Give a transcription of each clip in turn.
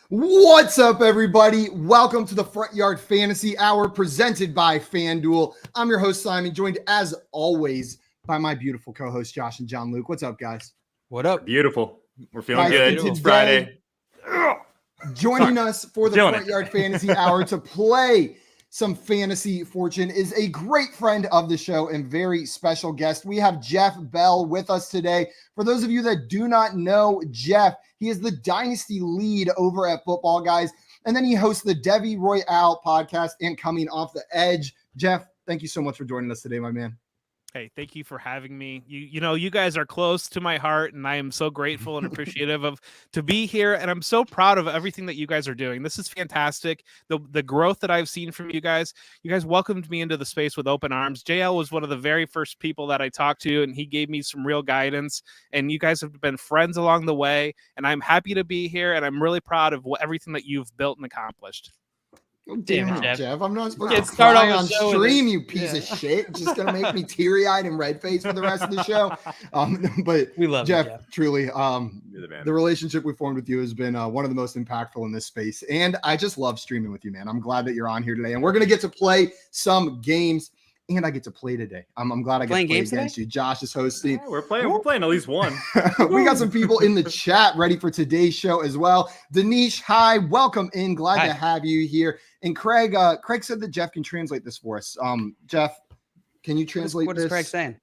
What's up, everybody? Welcome to the Front Yard Fantasy Hour presented by FanDuel. I'm your host, Simon, joined as always by my beautiful co-hosts, Josh and John Luke. What's up, guys? What up? Beautiful. We're feeling Guys, good. It's Friday. Joining us for the Front Yard Fantasy Hour to play some fantasy fortune is a great friend of the show and very special guest. We have Jeff Bell with us today. For those of you that do not know Jeff, he is the Dynasty lead over at Football Guys, and then he hosts the Devi Royale podcast and Coming Off the Edge. Jeff, thank you so much for joining us today, my man. Hey, thank you for having me. You guys are close to my heart, and I am so grateful and appreciative of to be here. And I'm so proud of everything that you guys are doing. This is fantastic. The growth that I've seen from you guys welcomed me into the space with open arms. JL was one of the very first people that I talked to, and he gave me some real guidance. And you guys have been friends along the way. And I'm happy to be here, and I'm really proud of everything that you've built and accomplised. Damn it, Jeff. I'm not supposed to start cry on stream, you piece of shit. Just going to make me teary-eyed and red-faced for the rest of the show. But we love Jeff, you, Jeff. Truly, the relationship we formed with you has been one of the most impactful in this space. And I just love streaming with you, man. I'm glad that you're on here today. And we're going to get to play some games. And I get to play today. I'm glad I get to play against you. Josh is hosting. Yeah, we're playing at least one. We got some people in the chat ready for today's show as well. Danish, hi, welcome in. Glad to have you here. And Craig said that Jeff can translate this for us. Jeff, can you translate what this? What is Craig saying?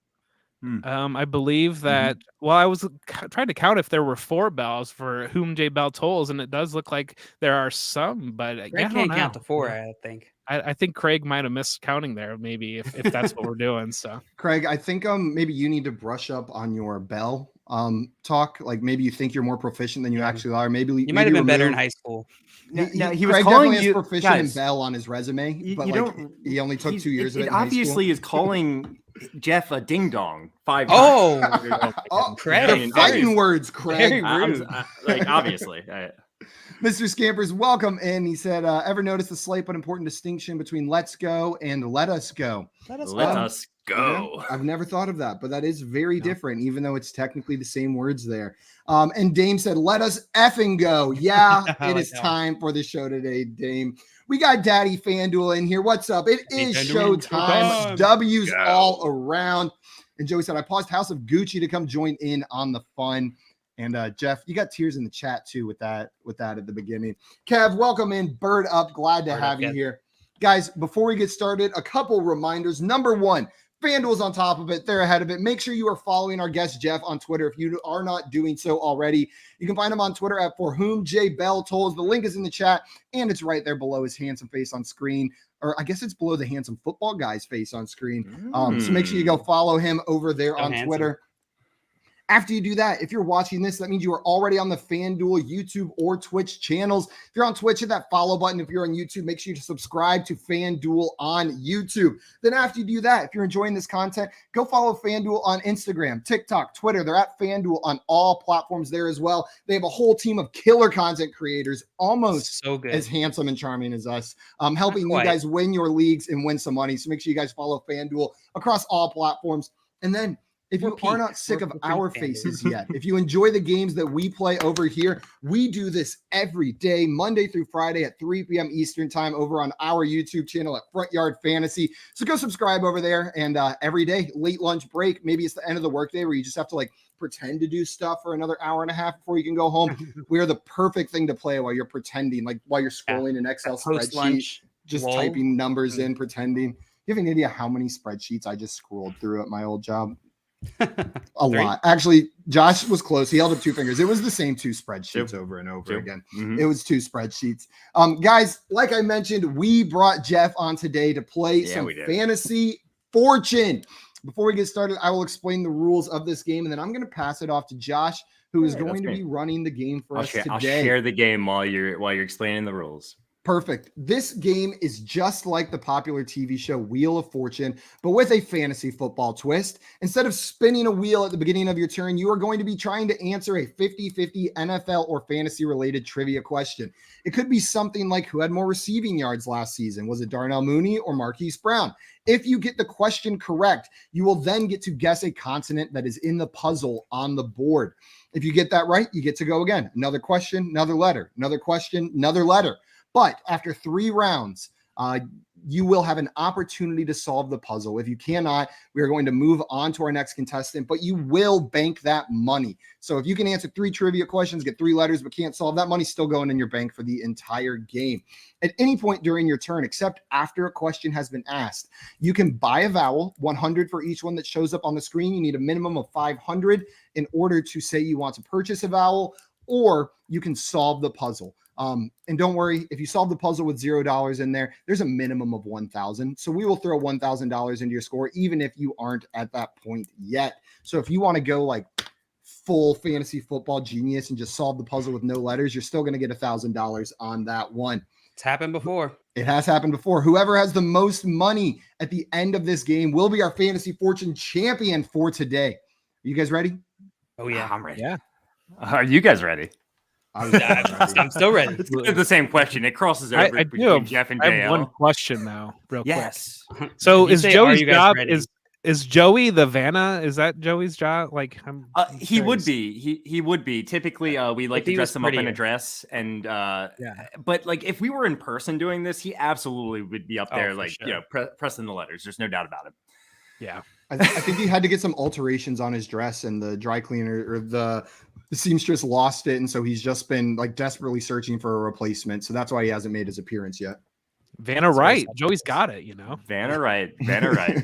I believe that, well, I was trying to count if there were 4 bells for whom J Bell tolls, and it does look like there are some, but Craig I can't don't count know. to 4, I think. I think Craig might have missed counting there, maybe, if that's what we're doing. So, Craig, I think maybe you need to brush up on your bell talk. Like maybe you think you're more proficient than you actually are. Maybe you might have been better in high school. He was Craig calling definitely you is proficient guys, in bell on his resume, but he only took 2 years of it. It obviously is calling Jeff a ding dong 5 times. Oh, Craig, fighting words, Craig. Very rude. Obviously. Mr. Scampers, welcome in. He said, ever notice the slight but important distinction between let's go and let us go? Let us go. Yeah, I've never thought of that, but that is very different, even though it's technically the same words there. And Dame said, let us effing go. Yeah, it is time for the show today, Dame. We got Daddy FanDuel in here. What's up? It is show time. W's all around. And Joey said, I paused House of Gucci to come join in on the fun. And Jeff, you got tears in the chat too with that at the beginning. Kev, welcome in. Bird up. Glad to have you here. Guys, before we get started, a couple reminders. Number one, FanDuel's on top of it. They're ahead of it. Make sure you are following our guest Jeff on Twitter if you are not doing so already. You can find him on Twitter at For Whom J Bell Tolls. The link is in the chat, and it's right there below his handsome face on screen. Or I guess it's below the handsome football guy's face on screen. So make sure you go follow him over there on Twitter. After you do that, if you're watching this, that means you are already on the FanDuel YouTube or Twitch channels. If you're on Twitch, hit that follow button. If you're on YouTube, make sure you subscribe to FanDuel on YouTube. Then after you do that, if you're enjoying this content, go follow FanDuel on Instagram, TikTok, Twitter. They're at FanDuel on all platforms there as well. They have a whole team of killer content creators, almost as handsome and charming as us, helping you guys win your leagues and win some money. So make sure you guys follow FanDuel across all platforms. And then if you are not sick of our faces yet, if you enjoy the games that we play over here, we do this every day, Monday through Friday at 3 p.m. Eastern time over on our YouTube channel at Front Yard Fantasy. So go subscribe over there. And every day, late lunch break, maybe it's the end of the workday where you just have to pretend to do stuff for another hour and a half before you can go home. We are the perfect thing to play while you're pretending, while you're scrolling an Excel spreadsheet, just typing numbers in, pretending. You have any idea how many spreadsheets I just scrolled through at my old job? A lot. Actually, Josh was close. He held up 2 fingers. It was the same 2 spreadsheets over and over again. It was 2 spreadsheets. Guys, like I mentioned, we brought Jeff on today to play some fantasy fortune. Before we get started, I will explain the rules of this game, and then I'm going to pass it off to Josh, who is going to be running the game for us today. I'll share the game while you're explaining the rules. Perfect. This game is just like the popular TV show Wheel of Fortune, but with a fantasy football twist. Instead of spinning a wheel at the beginning of your turn, you are going to be trying to answer a 50-50 NFL or fantasy-related trivia question. It could be something like, who had more receiving yards last season? Was it Darnell Mooney or Marquise Brown? If you get the question correct, you will then get to guess a consonant that is in the puzzle on the board. If you get that right, you get to go again. Another question, another letter, another question, another letter. But after 3 rounds, you will have an opportunity to solve the puzzle. If you cannot, we are going to move on to our next contestant, but you will bank that money. So if you can answer 3 trivia questions, get 3 letters, but can't solve, that money's still going in your bank for the entire game. At any point during your turn, except after a question has been asked, you can buy a vowel, 100 for each one that shows up on the screen. You need a minimum of 500 in order to say you want to purchase a vowel, or you can solve the puzzle. And don't worry, if you solve the puzzle with $0 in there, there's a minimum of 1,000. So we will throw $1,000 into your score, even if you aren't at that point yet. So if you want to go like full fantasy football genius and just solve the puzzle with no letters, you're still going to get $1,000 on that one. It's happened before. It has happened before. Whoever has the most money at the end of this game will be our fantasy fortune champion for today. Are you guys ready? Oh yeah, I'm ready. Yeah. Are you guys ready? I'm still ready. It's kind of the same question. It crosses over between Jeff and I JL. have one question now, real Yes. quick. So You is say, Joey's "Are you guys job ready?" is Joey the Vanna? Is that Joey's job? Like I'm He would curious. be. He would be. Typically, we like If to he dress was him up in a prettier. dress, and Yeah. but like if we were in person doing this, he absolutely would be up Oh, there, for like sure. pressing the letters. There's no doubt about it. Yeah. I think he had to get some alterations on his dress, and the dry cleaner or the seamstress lost it, and so he's just been like desperately searching for a replacement. So that's why he hasn't made his appearance yet. Vanna Wright. Joey's got it, you know. Vanna Wright. Vanna Wright.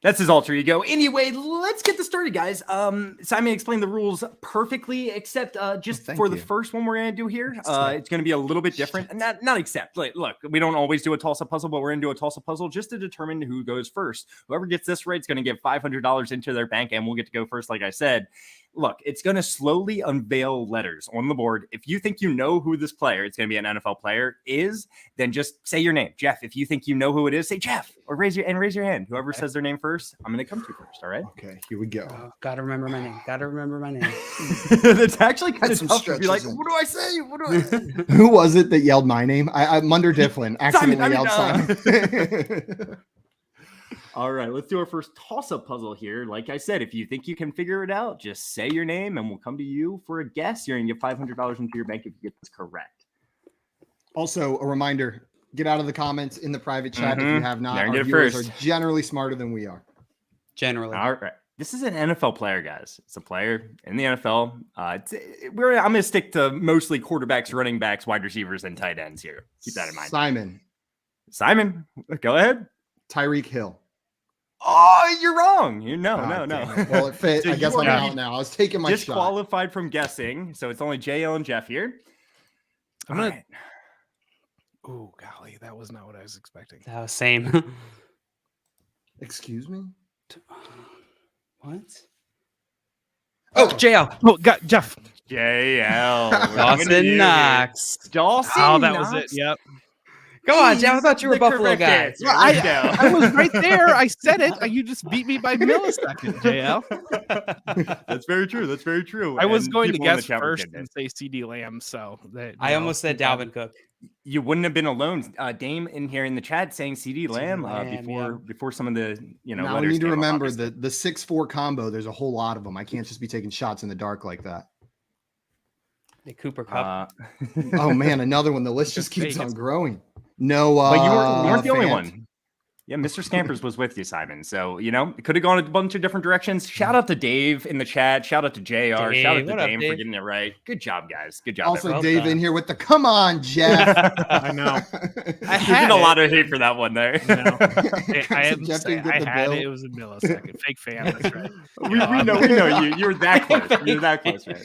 That's his alter ego. Anyway, let's get this started, guys. Simon explained the rules perfectly, except just thank for the you. first one we're going to do here. It's going to be a little bit different. And not except. Like, look, we don't always do a toss-up puzzle, but we're going to do a toss-up puzzle just to determine who goes first. Whoever gets this right is going to get $500 into their bank, and we'll get to go first, like I said. Look, it's going to slowly unveil letters on the board. If you think you know who this player, it's going to be an NFL player, is, then just say your name. Jeff, if you think you know who it is, say Jeff, or raise your hand. Whoever says their name first, I'm going to come to first, all right? Okay, here we go. Oh, gotta remember my name. Gotta remember my name. It's actually kind of some tough to be like, stretches in. what do I say? What do I say? Who was it that yelled my name? I Munder Difflin accidentally yelled Simon. All right, let's do our first toss-up puzzle here. Like I said, if you think you can figure it out, just say your name and we'll come to you for a guess. You're going to get $500 into your bank if you get this correct. Also, a reminder, get out of the comments in the private chat if you have not. Learned Our it viewers first. are generally smarter than we are. Generally. All right. This is an NFL player, guys. It's a player in the NFL. I'm going to stick to mostly quarterbacks, running backs, wide receivers, and tight ends here. Keep that in mind. Simon, go ahead. Tyreek Hill. Oh, you're wrong. No. Damn it. Well, it fit. So I guess you I'm are out now. I was taking my shot. disqualified from guessing, so it's only JL and Jeff here. I'm gonna. All right. Oh golly, that was not what I was expecting. That was same. Excuse me? What? Oh, JL. Oh, got Jeff. JL. we're coming to Dawson you here. Knox. Dawson Oh, that Knox? was it. Yep. Come on, Jeff. I thought you were a The Buffalo correct guy. answer. Well, Let's go. I was right there. I said it. You just beat me by millisecond, JL. That's very true. That's very true. I was And going to people in the guess chat were first getting and it. say CD Lamb. So that I almost said Dalvin Cook. You wouldn't have been alone. Dame in here in the chat saying CD Lamb Lamb, before some of the Now we letters need to came up, remember obviously. the 6'4" combo. There's a whole lot of them. I can't just be taking shots in the dark like that. The Cooper Cup. Oh man, another one. The list just keeps on growing. No, but you weren't the only Fant. one. Yeah, Mr. Scampers was with you, Simon. So, it could have gone a bunch of different directions. Shout out to Dave in the chat. Shout out to JR. Dave, Shout out to what up, Dame for Dave? getting it right. Good job, guys. Good job. Also, Well Dave done. in here with the come on, Jeff. I know. I You're had getting a it. lot of hate for that one there. No. I had, Jeff didn't I get the had bill. it. It was a millisecond. Fake fan. That's right. we know you. You're that close. You're that close, man.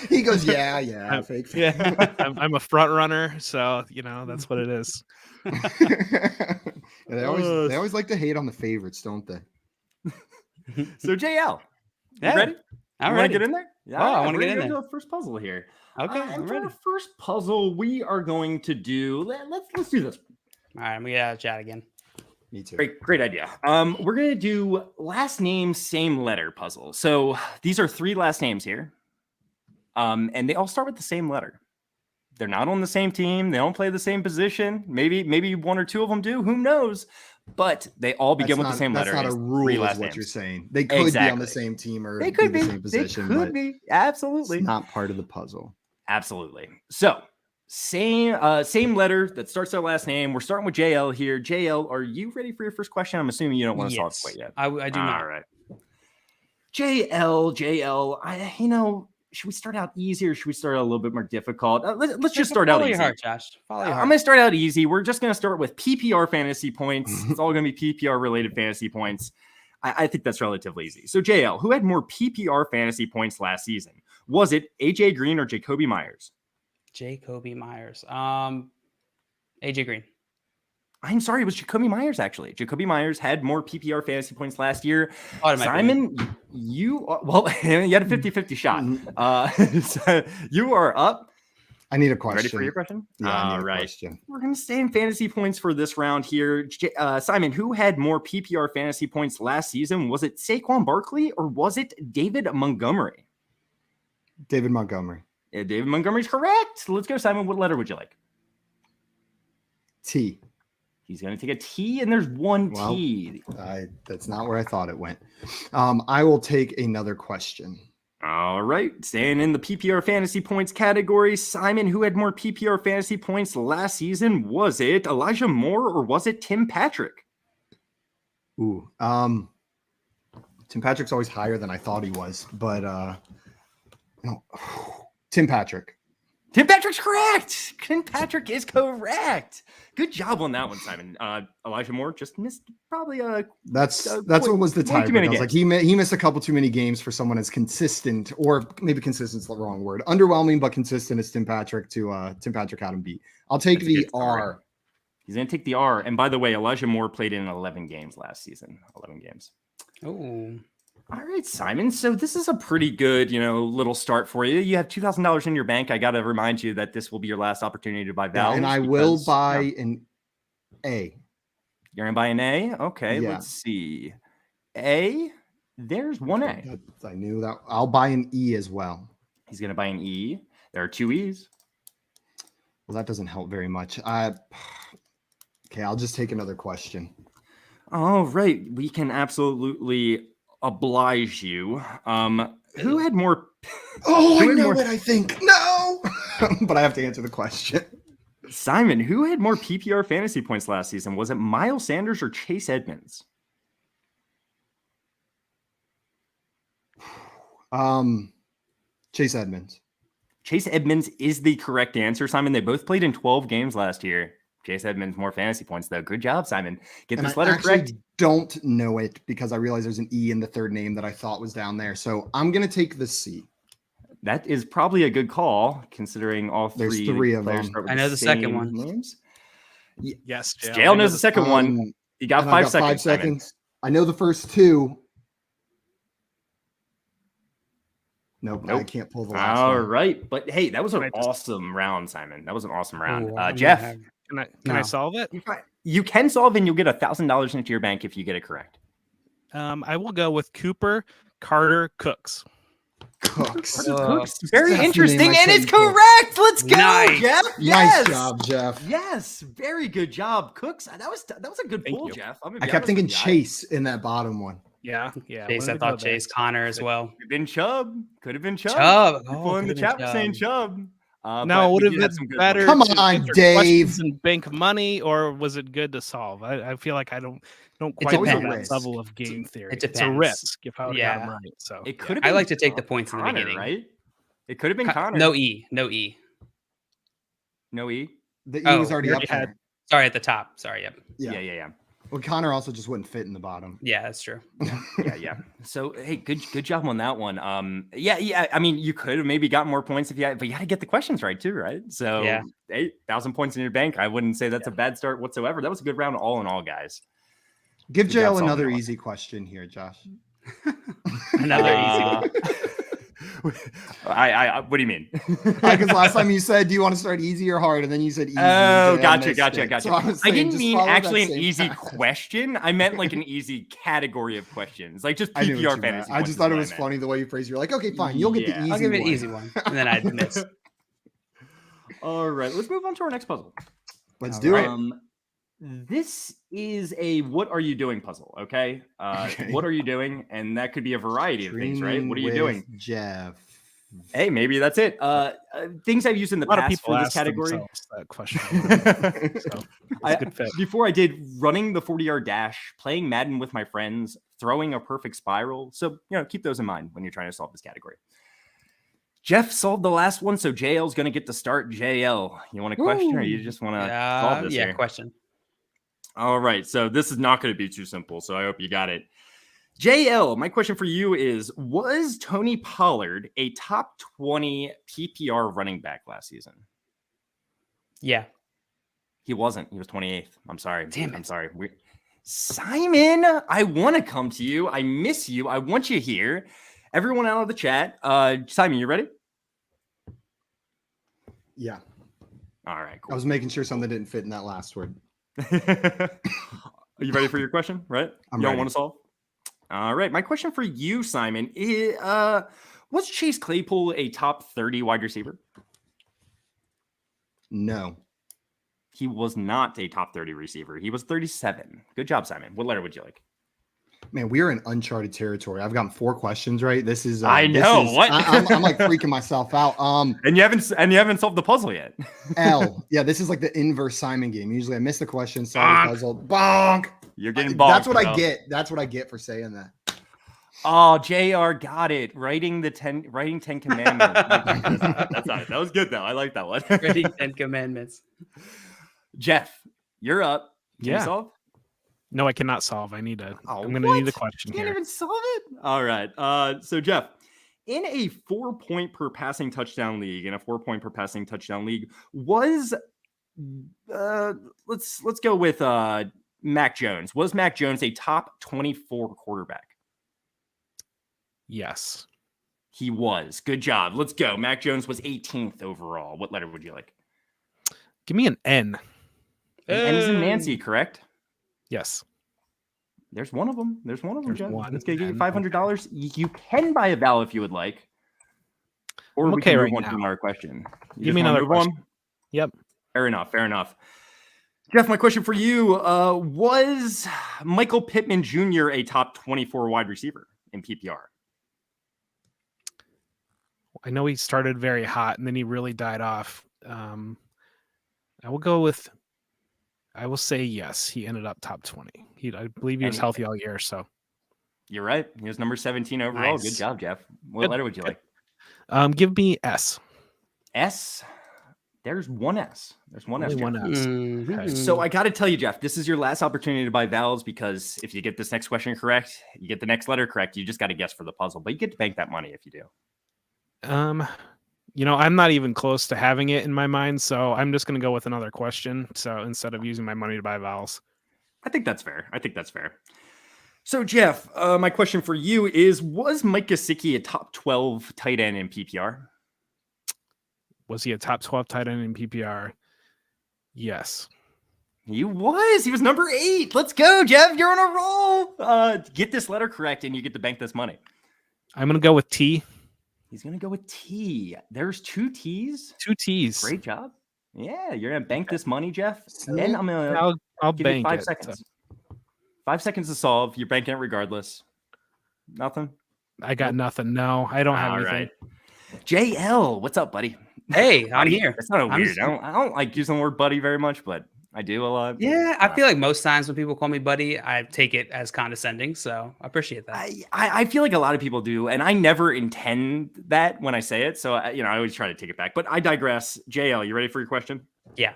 He goes, yeah, fake. Yeah. I'm a front runner, so that's what it is. Yeah, they always like to hate on the favorites, don't they? So, JL, you Yeah. ready? I'm You want ready. to get in there? Yeah, Oh, I wanna we're get in gonna there. do a first puzzle here. Okay, And I'm for ready. our first puzzle, we are going to do. Let's do this. All right, we gotta chat again. Me too. Great idea. We're gonna do last name, same letter puzzle. So these are 3 last names here. And they all start with the same letter. They're not on the same team. They don't play the same position. Maybe 1 or 2 of them do. Who knows? But they all begin with the same letter. That's not a rule, is what names. you're saying. They could be on the same team or They could be be the same position, They could but be. Absolutely. it's not part of the puzzle. Absolutely. So same letter that starts our last name. We're starting with JL here. JL, are you ready for your first question? I'm assuming you don't want to solve it quite yet. I do not. All right. JL, should we start out easy or should we start out a little bit more difficult? Let's just start out Follow easy. your heart, Josh. Follow your I'm heart. going to start out easy. We're just going to start with PPR fantasy points. It's all going to be PPR related fantasy points. I think that's relatively easy. So JL, who had more PPR fantasy points last season? Was it AJ Green or Jacoby Myers? Jacoby Myers. AJ Green. I'm sorry, it was Jacoby Myers, actually. Jacoby Myers had more PPR fantasy points last year. Simon, you had a 50-50 shot. So you are up. I need a question. Ready for your question? Yeah, I need All a right. question. We're going to stay in fantasy points for this round here. Simon, who had more PPR fantasy points last season? Was it Saquon Barkley or was it David Montgomery? David Montgomery. Yeah, David Montgomery's correct. Let's go, Simon. What letter would you like? T. He's going to take a T, and there's one T. That's not where I thought it went. I will take another question. All right. Staying in the PPR fantasy points category, Simon, who had more PPR fantasy points last season? Was it Elijah Moore or was it Tim Patrick? Ooh. Tim Patrick's always higher than I thought he was, but no. Tim Patrick. Tim Patrick's correct. Tim Patrick is correct. Good job on that one, Simon. Elijah Moore just missed probably that's what was the tiebreaker. I was like, he missed a couple too many games for someone as consistent, or maybe consistent's the wrong word. Underwhelming but consistent as Tim Patrick Tim Patrick had him beat. I'll take the R. He's gonna take the R. And by the way, Elijah Moore played in 11 games last season. 11 games. Oh. All right, Simon. So this is a pretty good, little start for you. You have $2,000 in your bank. I got to remind you that this will be your last opportunity to buy Valve. And I will buy an A. You're going to buy an A? Okay, Yeah. Let's see. A, there's one A. I knew that. I'll buy an E as well. He's going to buy an E. There are 2 E's. Well, that doesn't help very much. Okay, I'll just take another question. All right. We can absolutely oblige you. Who had more? Oh, I know what I think. No, but I have to answer the question. Simon, who had more PPR fantasy points last season? Was it Miles Sanders or Chase Edmonds? Chase Edmonds. Chase Edmonds is the correct answer, Simon. They both played in 12 games last year. Chase Edmonds more fantasy points, though. Good job, Simon. Get this letter correct. I don't know it because I realized there's an E in the third name that I thought was down there. So I'm going to take the C. That is probably a good call, considering all three. There's 3 of them. I know the second one. Names. Yes, Jail knows the second one. You got 5 seconds. 5 seconds. I know the first 2. Nope. I can't pull the last one. All right. But hey, that was an awesome round, Simon. That was an awesome round. Ooh, Jeff. Can I solve it? You can solve and you'll get $1,000 into your bank if you get it correct. I will go with Cooper Carter Cooks. Cooks. Very That's interesting, the name I and said it's before. correct. Let's go, Nice. Jeff. Nice job, Jeff. Yes, very good job, Cooks. That was a good Thank pull, you. Jeff. I kept thinking Chase in that bottom one. Yeah. Chase, I thought Chase Connor as well. Could have been Chubb. Could have been Chubb. Chubb. People in the chat were saying Chubb. No, would have been better. Come to on, answer Dave. questions and bank money, or was it good to solve? I feel like I don't quite know that depends. level of game theory. It It's a depends. risk if I would have got Yeah. them right. So It could have. I like to take the points in the Connor, beginning. right? It could have been Connor. No E. No E. No E. The E Oh, was already we up already had- there. Sorry, at the top. Sorry. Yep. Yeah. Well, Connor also just wouldn't fit in the bottom. Yeah, that's true. Yeah. So hey, good job on that one. Yeah. I mean, you could have maybe gotten more points if you had, but you got to get the questions right too, right? So Yeah. 8,000 points in your bank. I wouldn't say that's a bad start whatsoever. That was a good round, all in all, guys. Give Good job JL solving another that one. easy question here, Josh. Another easy one. What do you mean? Because last time you said, do you want to start easy or hard? And then you said easy. Oh, and gotcha. So I didn't mean actually an same easy path. question. I meant like an easy category of questions, like just I knew what you PPR meant. fantasy. I just thought it was funny the way you phrased it. You're like, okay, fine. You'll get the easy I'll give it an one. easy one, and then I'd miss. All right, let's move on to our next puzzle. Let's do it. This is a what are you doing puzzle, okay? Okay. What are you doing? And that could be a variety of things, right? What are you doing? Jeff. Hey, maybe that's it. Things I've used in the A lot of past people for this ask category. themselves that question. So, it's a good fit. Before I did running the 40-yard dash, playing Madden with my friends, throwing a perfect spiral. So, keep those in mind when you're trying to solve this category. Jeff solved the last one, so JL's going to get to start. JL, you want a question or you just want to solve this here? Question. All right, so this is not going to be too simple, so I hope you got it. JL, my question for you is, was Tony Pollard a top 20 PPR running back last season? Yeah. He wasn't. He was 28th. I'm sorry. Damn it. I'm sorry. Simon, I want to come to you. I miss you. I want you here. Everyone out of the chat. Simon, you ready? Yeah. All right, cool. I was making sure something didn't fit in that last word. Are you ready for your question? Right? I'm you don't ready. want to solve? All right. My question for you, Simon, is was Chase Claypool a top 30 wide receiver? No. He was not a top 30 receiver. He was 37. Good job, Simon. What letter would you like? Man, we are in uncharted territory. I've gotten 4 questions right. This is I know. What? I'm like freaking myself out. And you haven't solved the puzzle yet. L. Yeah, this is like the inverse Simon game. Usually I miss the question, solve the puzzle. Bonk. You're getting bonked. That's what I get. That's what I get for saying that. Oh, JR got it. Writing 10 commandments. That's not it. That was good though. I like that one. Writing 10 commandments. Jeff, you're up. Can you solve? No, I cannot solve. I need to. Oh, I'm going to need a question You can't here. even solve it. All right. So Jeff, in a 4-point per passing touchdown league, was let's go with Mac Jones. Was Mac Jones a top 24 quarterback? Yes. He was. Good job. Let's go. Mac Jones was 18th overall. What letter would you like? Give me an N. N is in Nancy, correct? Yes. There's one of them. There's one of them, There's Jeff. one. Let's get you $500. You can buy a vowel if you would like. Or I'm we okay can move right on now. to another question. Give me another question. Yep. Fair enough. Jeff, my question for you, was Michael Pittman Jr. a top 24 wide receiver in PPR? I know he started very hot and then he really died off. I will say yes. He ended up top 20. I believe he was healthy all year. So you're right. He was number 17 overall. Nice. Good job, Jeff. What letter would you like? Give me S. S. There's one S. There's one S. Only Jeff. one S. Mhm. Okay. So I got to tell you, Jeff, this is your last opportunity to buy vowels because if you get this next question correct, you get the next letter correct. You just got to guess for the puzzle, but you get to bank that money if you do. I'm not even close to having it in my mind, so I'm just going to go with another question. So instead of using my money to buy vowels, I think that's fair. So Jeff, my question for you is: was Mike Gesicki a top 12 tight end in PPR? was he a top 12 tight end in PPR? Yes. He was. He was number 8. Let's go, Jeff. You're on a roll. Get this letter correct, and you get to bank this money. I'm going to go with T. He's going to go with T. There's 2 T's. 2 T's. Great job. Yeah, you're going to bank this money, Jeff. And I'm going to I'll give you bank 5 it. seconds. 5 seconds to solve. You're banking it regardless. Nothing? I got nothing. No, I don't have All anything. right. JL, what's up, buddy? Hey, I'm Buddy? here. That's not I'm weird. just- I don't like using the word buddy very much, but I do a lot. Yeah, I feel like most times when people call me buddy, I take it as condescending. So I appreciate that. I feel like a lot of people do, and I never intend that when I say it. So I always try to take it back. But I digress. JL, you ready for your question? Yeah.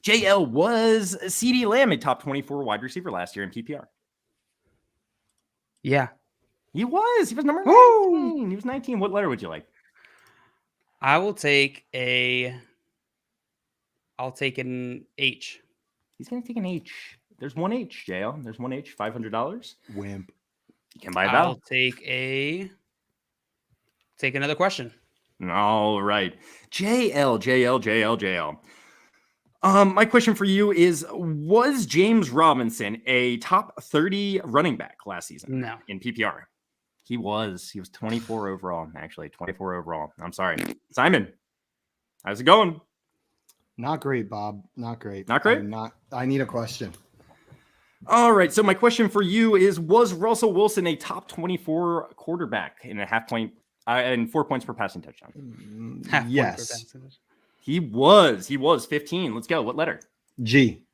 JL, was CeeDee Lamb a top 24 wide receiver last year in PPR? Yeah. He was. He was number 19. Woo! He was 19. What letter would you like? I will take I'll take an H. He's going to take an H. There's one H, JL. There's one H, $500. Wimp. You can buy a I'll vowel. take a Take another question. All right. JL. My question for you is, was James Robinson a top 30 running back last season? No. In PPR? He was 24 overall, actually. 24 overall. I'm sorry. Simon, how's it going? Not great, Bob. Not great. Not great? I need a question. All right. So my question for you is, was Russell Wilson a top 24 quarterback in a half point and 4 points per passing touchdown? Half point per Yes. passing. He was 15. Let's go. What letter? G.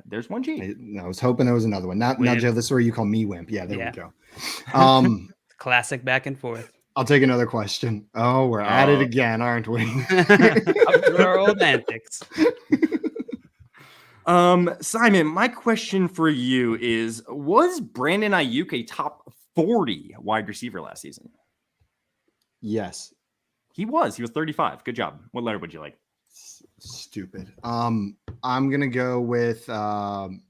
There's one G. I was hoping there was another one. Now, Joe, this is where you call me wimp. Yeah, there we go. Classic back and forth. I'll take another question. Oh, we're at it again, aren't we? Up to our old antics. Simon, my question for you is, was Brandon Ayuk a top 40 wide receiver last season? Yes. He was 35. Good job. What letter would you like? Stupid. I'm gonna go with an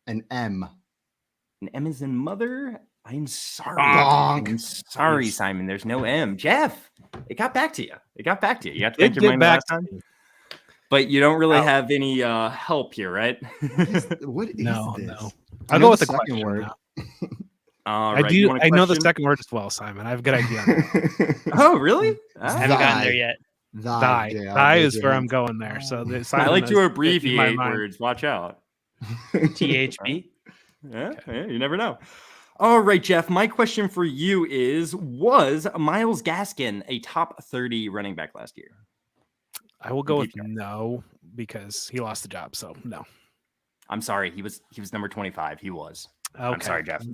M. An M is in mother. I'm sorry. Bonk. I'm sorry, Simon. There's no M. Jeff, it got back to you. You have to think your mind back last time. But you don't really have any help here, right? What is No. this? I'll go with the second word. Right, I know the second word as well, Simon. I have a good idea. Oh, really? I haven't gotten there yet. Die is where I'm going there. So I like to abbreviate words. Watch out. THB. Yeah, you never know. All right, Jeff. My question for you is: was Myles Gaskin a top 30 running back last year? I will go with no because he lost the job. So no. I'm sorry. He was number 25. He was. Okay. I'm sorry, Jeff.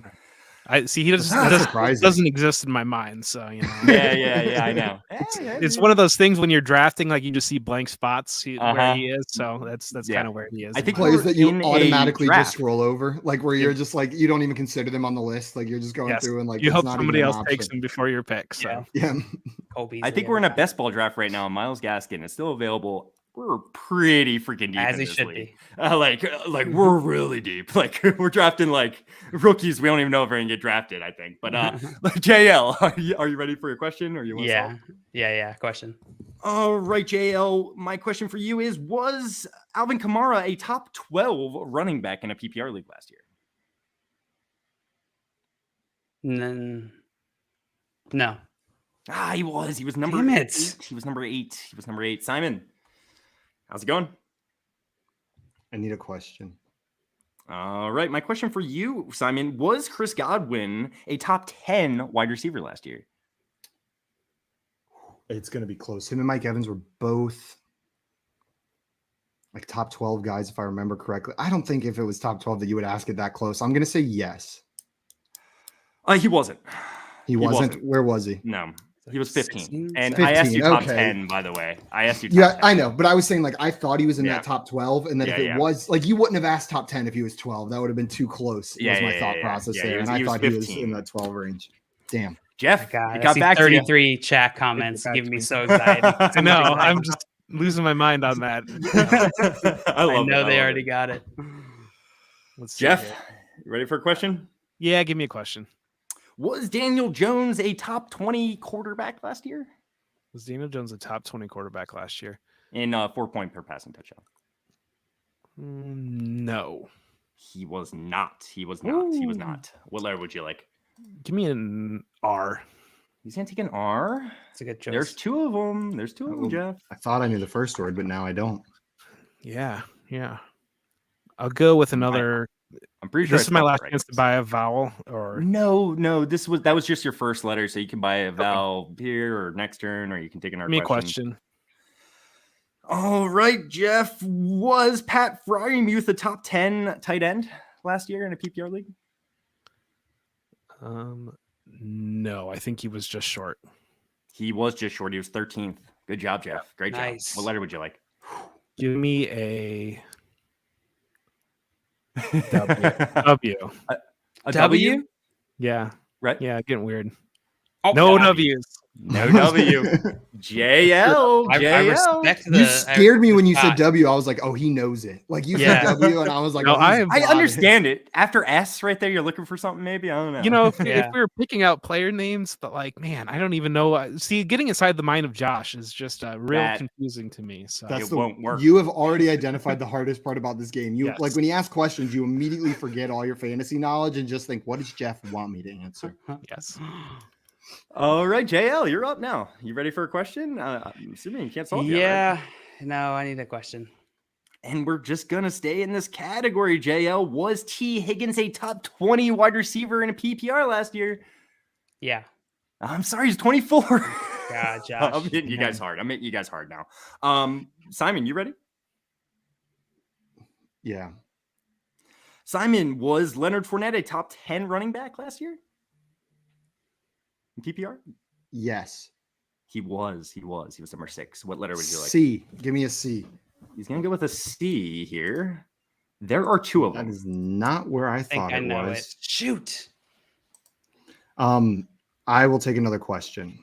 I see. He doesn't exist in my mind. So you know. Yeah. I know. It's one of those things when you're drafting, like you just see blank spots where he is. So that's kind of where he is. I think plays that you automatically just draft. scroll over, like where you're just like you don't even consider them on the list. Like you're just going through and like you it's hope not somebody even else an takes option. them before your pick. So Yeah. I think we're in a best ball draft right now. Myles Gaskin is still available. We're pretty freaking deep. As in he this should league. be. Like we're really deep. Like we're drafting like rookies. We don't even know if we're gonna get drafted. I think. But JL, are you ready for your question? Or you want Yeah. Question. All right, JL. My question for you is: was Alvin Kamara a top 12 running back in a PPR league last year? No. He was. He was number Damn 8. it. He was number 8. Simon, how's it going? I need a question. All right. My question for you, Simon, was Chris Godwin a top 10 wide receiver last year? It's going to be close. Him and Mike Evans were both like top 12 guys, if I remember correctly. I don't think if it was top 12 that you would ask it that close. I'm going to say yes. He wasn't. He wasn't. Where was he? No. He was 15. 16? And 15, I asked you top okay. 10, by the way. I asked you top 10. I know, but I was saying like I thought he was in that top 12, and then if it was like you wouldn't have asked top 10 if he was 12. That would have been too close. Was my thought process there, and I thought he was in that 12 range. Damn. Jeff, God, got back 33 chat comments giving me so excited. I know. I'm just losing my mind on that. I know they already got it. Jeff, you ready for a question? Yeah, give me a question. Was Daniel Jones a top 20 quarterback last year? Was Daniel Jones a top 20 quarterback last year? In 4 point per passing touchdown. No. He was not. He was not. What letter would you like? Give me an R. He's going to take an R. It's a good choice. There's two of them, Jeff. I thought I knew the first word, but now I don't. Yeah. I'll go with another. I'm pretty sure this is my last chance to buy a vowel, or no. That was just your first letter, so you can buy a vowel here or next turn, or you can take another question. All right, Jeff. Was Pat Fryermuth a top 10 tight end last year in a PPR league? No, I think he was just short. He was just short. He was 13th. Good job, Jeff. Great job. What letter would you like? Give me a W. A W? Yeah. Right? Yeah, getting weird. Oh, no W's. No W. JL. I respect You the. scared me when you said God. W. I was like, oh, he knows it. Like you Yeah. said W, and I was like, No, oh, he's I I got it. understand it. After S right there, you're looking for something maybe? I don't know. You know, if Yeah. we were picking out player names, but like, man, I don't even know. See, getting inside the mind of Josh is just real That- confusing to me. So That's It won't work. You have already identified the hardest part about this game. You Yes. like when you ask questions, you immediately forget all your fantasy knowledge and just think, what does Jeff want me to answer? yes. All right, JL, you're up now. You ready for a question? I'm assuming you can't solve it. Yeah. No, I need a question. And we're just going to stay in this category, JL. Was T. Higgins a top 20 wide receiver in a PPR last year? Yeah. I'm sorry, he's 24. God, Josh. I'm hitting you guys hard. I'm hitting you guys hard now. Simon, you ready? Yeah. Simon, was Leonard Fournette a top 10 running back last year? In PPR? Yes. He was. He was number 6. What letter would you like? C. Give me a C. He's going to go with a C here. There are 2 of That them. is not where I think thought I it know was. it. Shoot. I will take another question.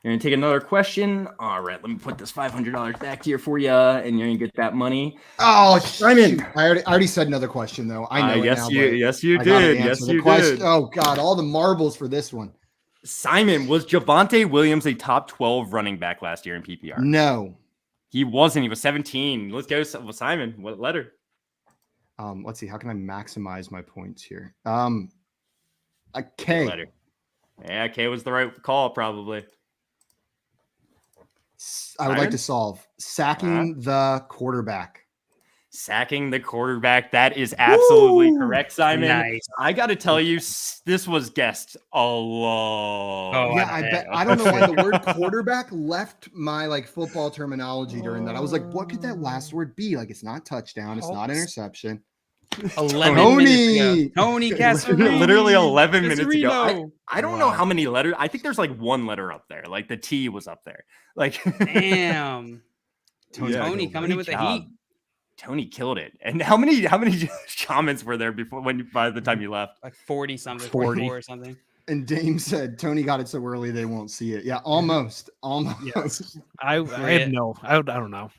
You're going to take another question. All right, let me put this $500 back here for you, and you're going to get that money. Oh, Simon. shoot. I already said another question though. I know it now, but Yes, you I gotta did. answer Yes, the you question. did. Oh God, all the marbles for this one. Simon, was Javonte Williams a top 12 running back last year in PPR? No. He wasn't. He was 17. Let's go, Simon. What letter? Let's see. How can I maximize my points here? A K. What letter? Yeah, K was the right call, probably. I would like Simon? to solve sacking the quarterback. Sacking the quarterback. That is absolutely Woo! correct, Simon. Nice. I got to tell you, this was guessed a lot. Oh, Yeah, I bet. I don't know why the word quarterback left my like football terminology during that. I was like, what could that last word be? Like, it's not touchdown. It's not interception. 11 Tony! minutes ago. Tony Casarini. Literally 11 minutes ago. Casarino. I don't know Wow. how many letters. I think there's like 1 letter up there. Like the T was up there. Like Damn. Tony, Yeah, Tony coming in with the heat. Tony killed it. And how many comments were there before by the time you left? Like 40 something, 40. 44 or something. And Dame said Tony got it so early they won't see it. Yeah, almost. Yes. I have no. I don't know.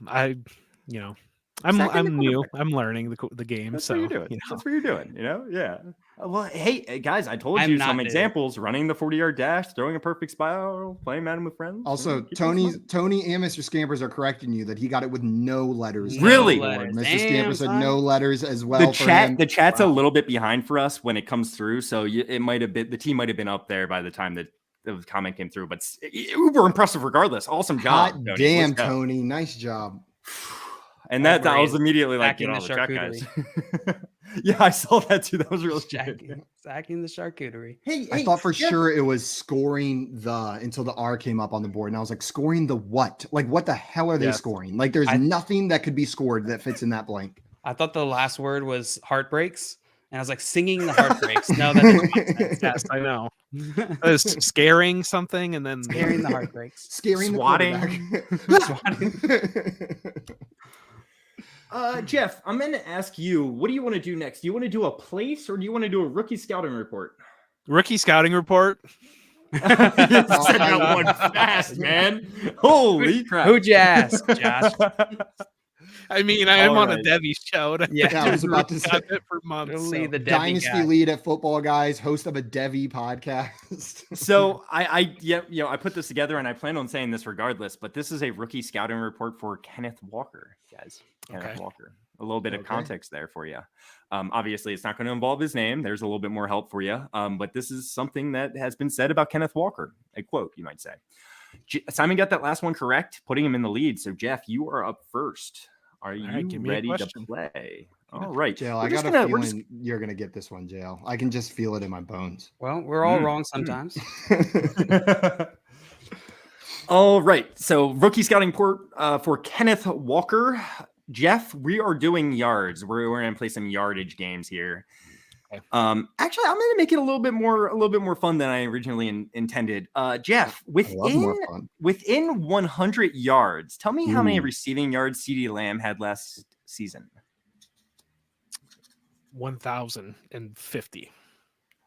I'm Second new. quarterback. I'm learning the game. That's so what you're doing. you know. That's what you're doing. Yeah. Well, hey guys, I told I'm you not some new. examples: running the 40-yard dash, throwing a perfect spiral, playing Madden with friends. Also, Keep it Tony fun. and Mr. Scampers are correcting you that he got it with no letters. No Really? letters. Mr. Damn, Scamper said son. no letters as well. The for chat, him. the chat's a Wow. little bit behind for us when it comes through, so it might have been the team might have been up there by the time that the comment came through. But uber impressive regardless. Awesome job, Hot Tony. damn, Let's go. Tony. Nice job. And that I was Great. immediately like, Sacking get all the the track guys. Yeah, I saw that too. That was really good. Sacking the charcuterie. Hey, I thought for sure it was scoring the until the R came up on the board. And I was like, scoring the what? Like, what the hell are they Yes. scoring? Like, there's nothing that could be scored that fits in that blank. I thought the last word was heartbreaks. And I was like, singing the heartbreaks. No, that doesn't make sense. Yes, I know. I was scaring something and then Scaring the heartbreaks. Scaring Swatting. the Jeff, I'm going to ask you, what do you want to do next? Do you want to do a place or do you want to do a rookie scouting report? rookie scouting report. You said that one fast, man. Holy crap. Who'd you ask, Josh? I mean, I am All on a right. Debbie show. and I've Yeah, I was been about to say. on it for months. Only so. the Debbie Dynasty guy. lead at Football Guys, host of a Devi podcast. So I put this together and I plan on saying this regardless, but this is a rookie scouting report for Kenneth Walker, guys. Kenneth Okay. Walker. A little bit of Okay. context there for you. Obviously, it's not going to involve his name. There's a little bit more help for you. But this is something that has been said about Kenneth Walker. A quote, you might say. Simon got that last one correct, putting him in the lead. So, Jeff, you are up first. Are you right, give me a ready to question. play? All right. Jail, We're I just got gonna- a we're feeling you're gonna get this one, Jail. I can just feel it in my bones. Well, we're all Mm. wrong sometimes. All right. So rookie scouting report for Kenneth Walker. Jeff, we are doing yards. We're going to play some yardage games here. Okay. Actually, I'm going to make it a little bit more fun than I originally intended. Jeff, I love more fun. within 100 yards, tell me how many Ooh. receiving yards CeeDee Lamb had last season. 1,050.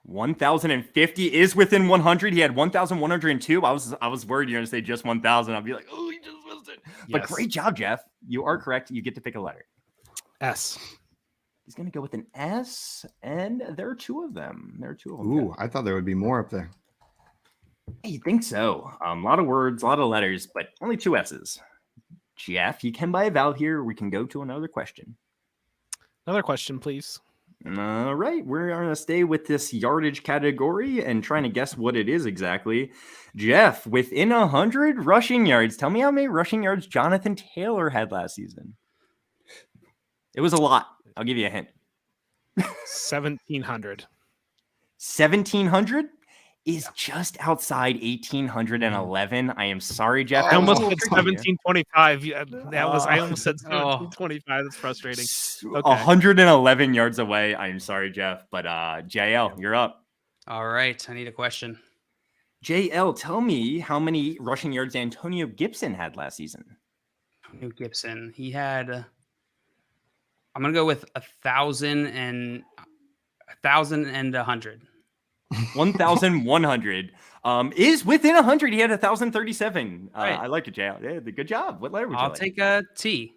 1,050 is within 100. He had 1,102. I was worried you're going to say just 1,000. I'd be like, oh, he just missed it. But Yes. great job, Jeff. You are correct. You get to pick a letter. S. He's going to go with an S, and there are two of them. Ooh, I thought there would be more up there. You think so? A lot of words, a lot of letters, but only two S's. Jeff, you can buy a vowel here. We can go to another question. Another question, please. All right, we're going to stay with this yardage category and trying to guess what it is exactly. Jeff, within 100 rushing yards, tell me how many rushing yards Jonathan Taylor had last season. It was a lot. I'll give you a hint. 1,700. 1,700 is just outside 1,811. I am sorry, Jeff. I almost Oh, said 1725. Yeah, I almost said 1725. That's frustrating. Okay. 111 yards away. I am sorry, Jeff. But JL, you're up. All right. I need a question. JL, tell me how many rushing yards Antonio Gibson had last season. Antonio Gibson. He had. I'm gonna go with 1,000 and 100. 1,100 is within 100. He had 1,037. Right. I like it, JL. Yeah, good job. What letter would you I'll like? take a T.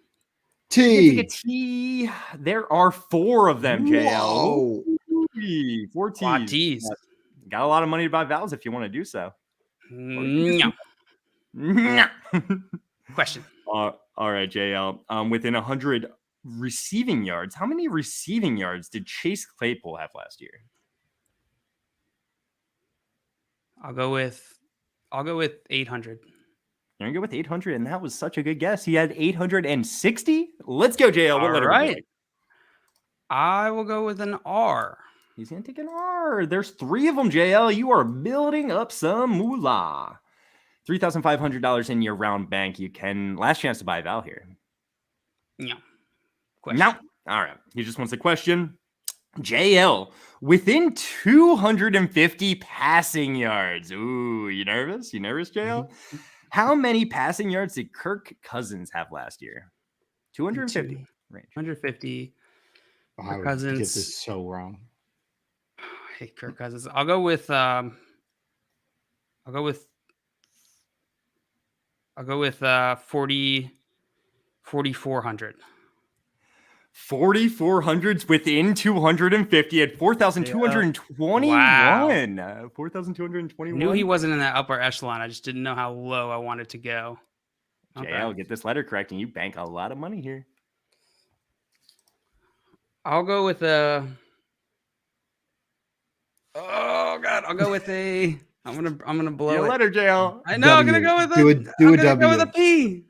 Take a T. There are four of them, JL. Whoa. Ooh, 4 T's. A lot of T's. Got a lot of money to buy vowels if you want to do so. No. No. Question. All right, JL. Within 100 receiving yards, how many receiving yards did Chase Claypool have last year? I'll go with 800. You're gonna go with 800, and that was such a good guess. He had 860. Let's go, JL. What letter would you like? I will go with an R. He's gonna take an R. There's three of them, JL. You are building up some moolah. $3,500 in your round bank. You can last chance to buy a vowel here. No. No. All right. He just wants a question. JL, within 250 passing yards. Ooh, you nervous? You nervous, JL? How many passing yards did Kirk Cousins have last year? 250 range. 150. I would Cousins. get this so wrong. I hate Kirk Cousins. I'll go with 4,400. 4,400's within 250 at 4,221. Wow. 4,221. Knew he wasn't in that upper echelon. I just didn't know how low I wanted to go. JL, get this letter correct, and you bank a lot of money here. I'll go with a. Oh God! I'll go with a. I'm gonna blow Your it. letter, JL. I know. I'm gonna go with a. Do a I'm gonna go with W. a P.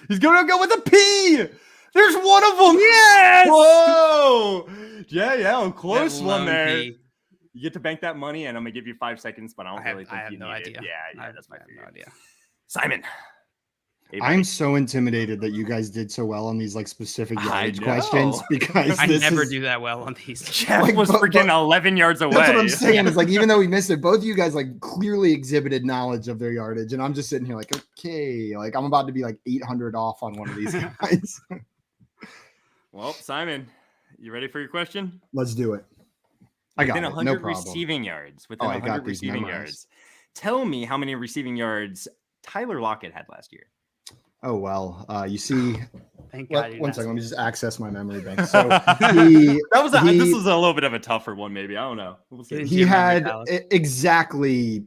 He's gonna go with a P. There's one of them. Yes! Whoa! JL, close That one lone there. P. You get to bank that money, and I'm gonna give you 5 seconds, but I don't really think I have you no need idea. it. Yeah, that's my I have no idea. Simon. Hey, buddy. I'm so intimidated that you guys did so well on these like specific I yardage know. questions because I this never is, do that well on these. Jeff like, was but- freaking 11 yards away. That's what I'm saying. Is like even though we missed it, both of you guys like clearly exhibited knowledge of their yardage, and I'm just sitting here like, okay, like I'm about to be like 800 off on one of these guys. Well, Simon, you ready for your question? Let's do it. I got Within it. 100 No problem. receiving yards. Within I got 100 these receiving memorized. yards. Tell me how many receiving yards Tyler Lockett had last year. Oh well, you see. Thank God. One second, let me just access my memory bank. So he, This was a little bit of a tougher one, maybe. I don't know. We'll see. Didn't he you remember had Dallas? exactly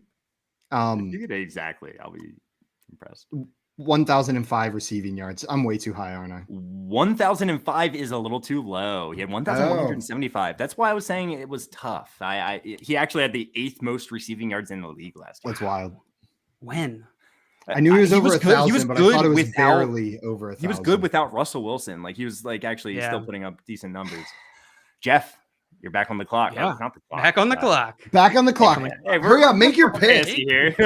You get it exactly. I'll be impressed. 1,005 receiving yards. I'm way too high, aren't I? 1,005 is a little too low. He had 1,175. That's why I was saying it was tough. He actually had the 8th most receiving yards in the league last year. That's wild. When? I knew he was over 1,000, He was but good I thought it was without. barely over 1,000. He was good without Russell Wilson. Like he was like actually still putting up decent numbers. Jeff, you're back on the clock. Yeah. Not the clock. Back on the clock. Back on the clock. Hey, Hurry up, make your pick. fancy here.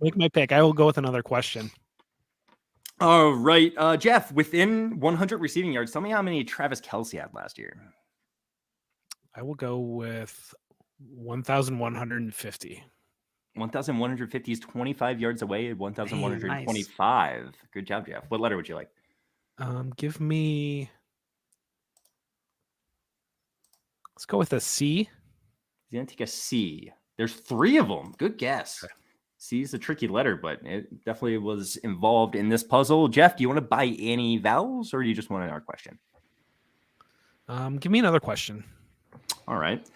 Make my pick. I will go with another question. All right, Jeff, within 100 receiving yards, tell me how many Travis Kelce had last year. I will go with 1,150. 1,150 is 25 yards away at 1,125. Nice. Good job, Jeff. What letter would you like? Give me. Let's go with a C. He's Didn't take a C. There's 3 of them. Good guess. Okay. C is a tricky letter, but it definitely was involved in this puzzle. Jeff, do you want to buy any vowels, or do you just want another question? Give me another question. All right.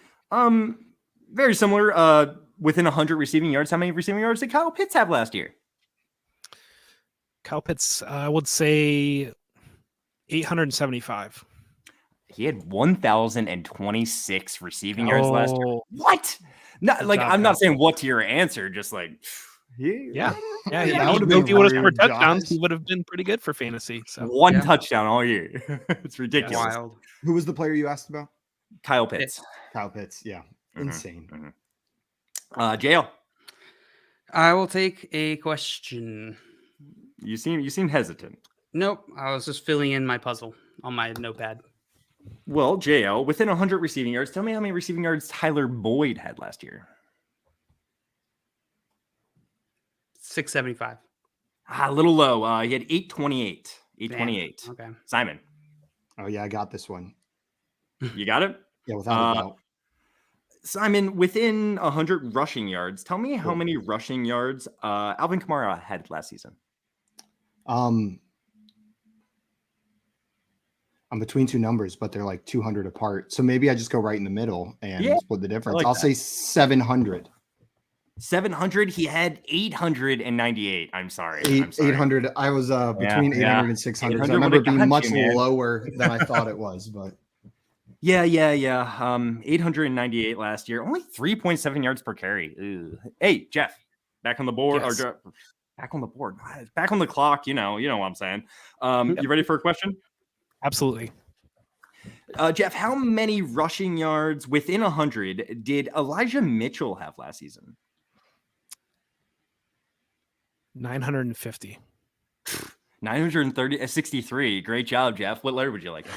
Very similar. Within 100 receiving yards, how many receiving yards did Kyle Pitts have last year? Kyle Pitts, I would say 875. He had 1,026 receiving yards last year. What? Not like I'm not saying what's your answer, just like yeah. If he would have scored touchdowns, he would have been pretty good for fantasy. So one touchdown all year. It's ridiculous. Wild. Who was the player you asked about? Kyle Pitts. Kyle Pitts, yeah. Insane. JL. I will take a question. You seem hesitant. Nope. I was just filling in my puzzle on my notepad. Well, JL, within 100 receiving yards, tell me how many receiving yards Tyler Boyd had last year. 675. A little low. He had 828. 828. Damn. Okay. Simon. Oh, yeah, I got this one. You got it? Yeah, without a doubt. Simon, within 100 rushing yards, tell me how many rushing yards Alvin Kamara had last season. I'm between 2 numbers, but they're like 200 apart. So maybe I just go right in the middle and split the difference. I'll say 700. 700. He had 898. I'm sorry. 800. I was between 800 and 600. So I remember it being much lower than I thought it was, but yeah. 898 last year. Only 3.7 yards per carry. Ew. Hey, Jeff, back on the board. Yes. Or back on the board. Back on the clock. You know what I'm saying. You ready for a question? Absolutely. Jeff, how many rushing yards within 100 did Elijah Mitchell have last season? 950. 963. Great job, Jeff. What letter would you like?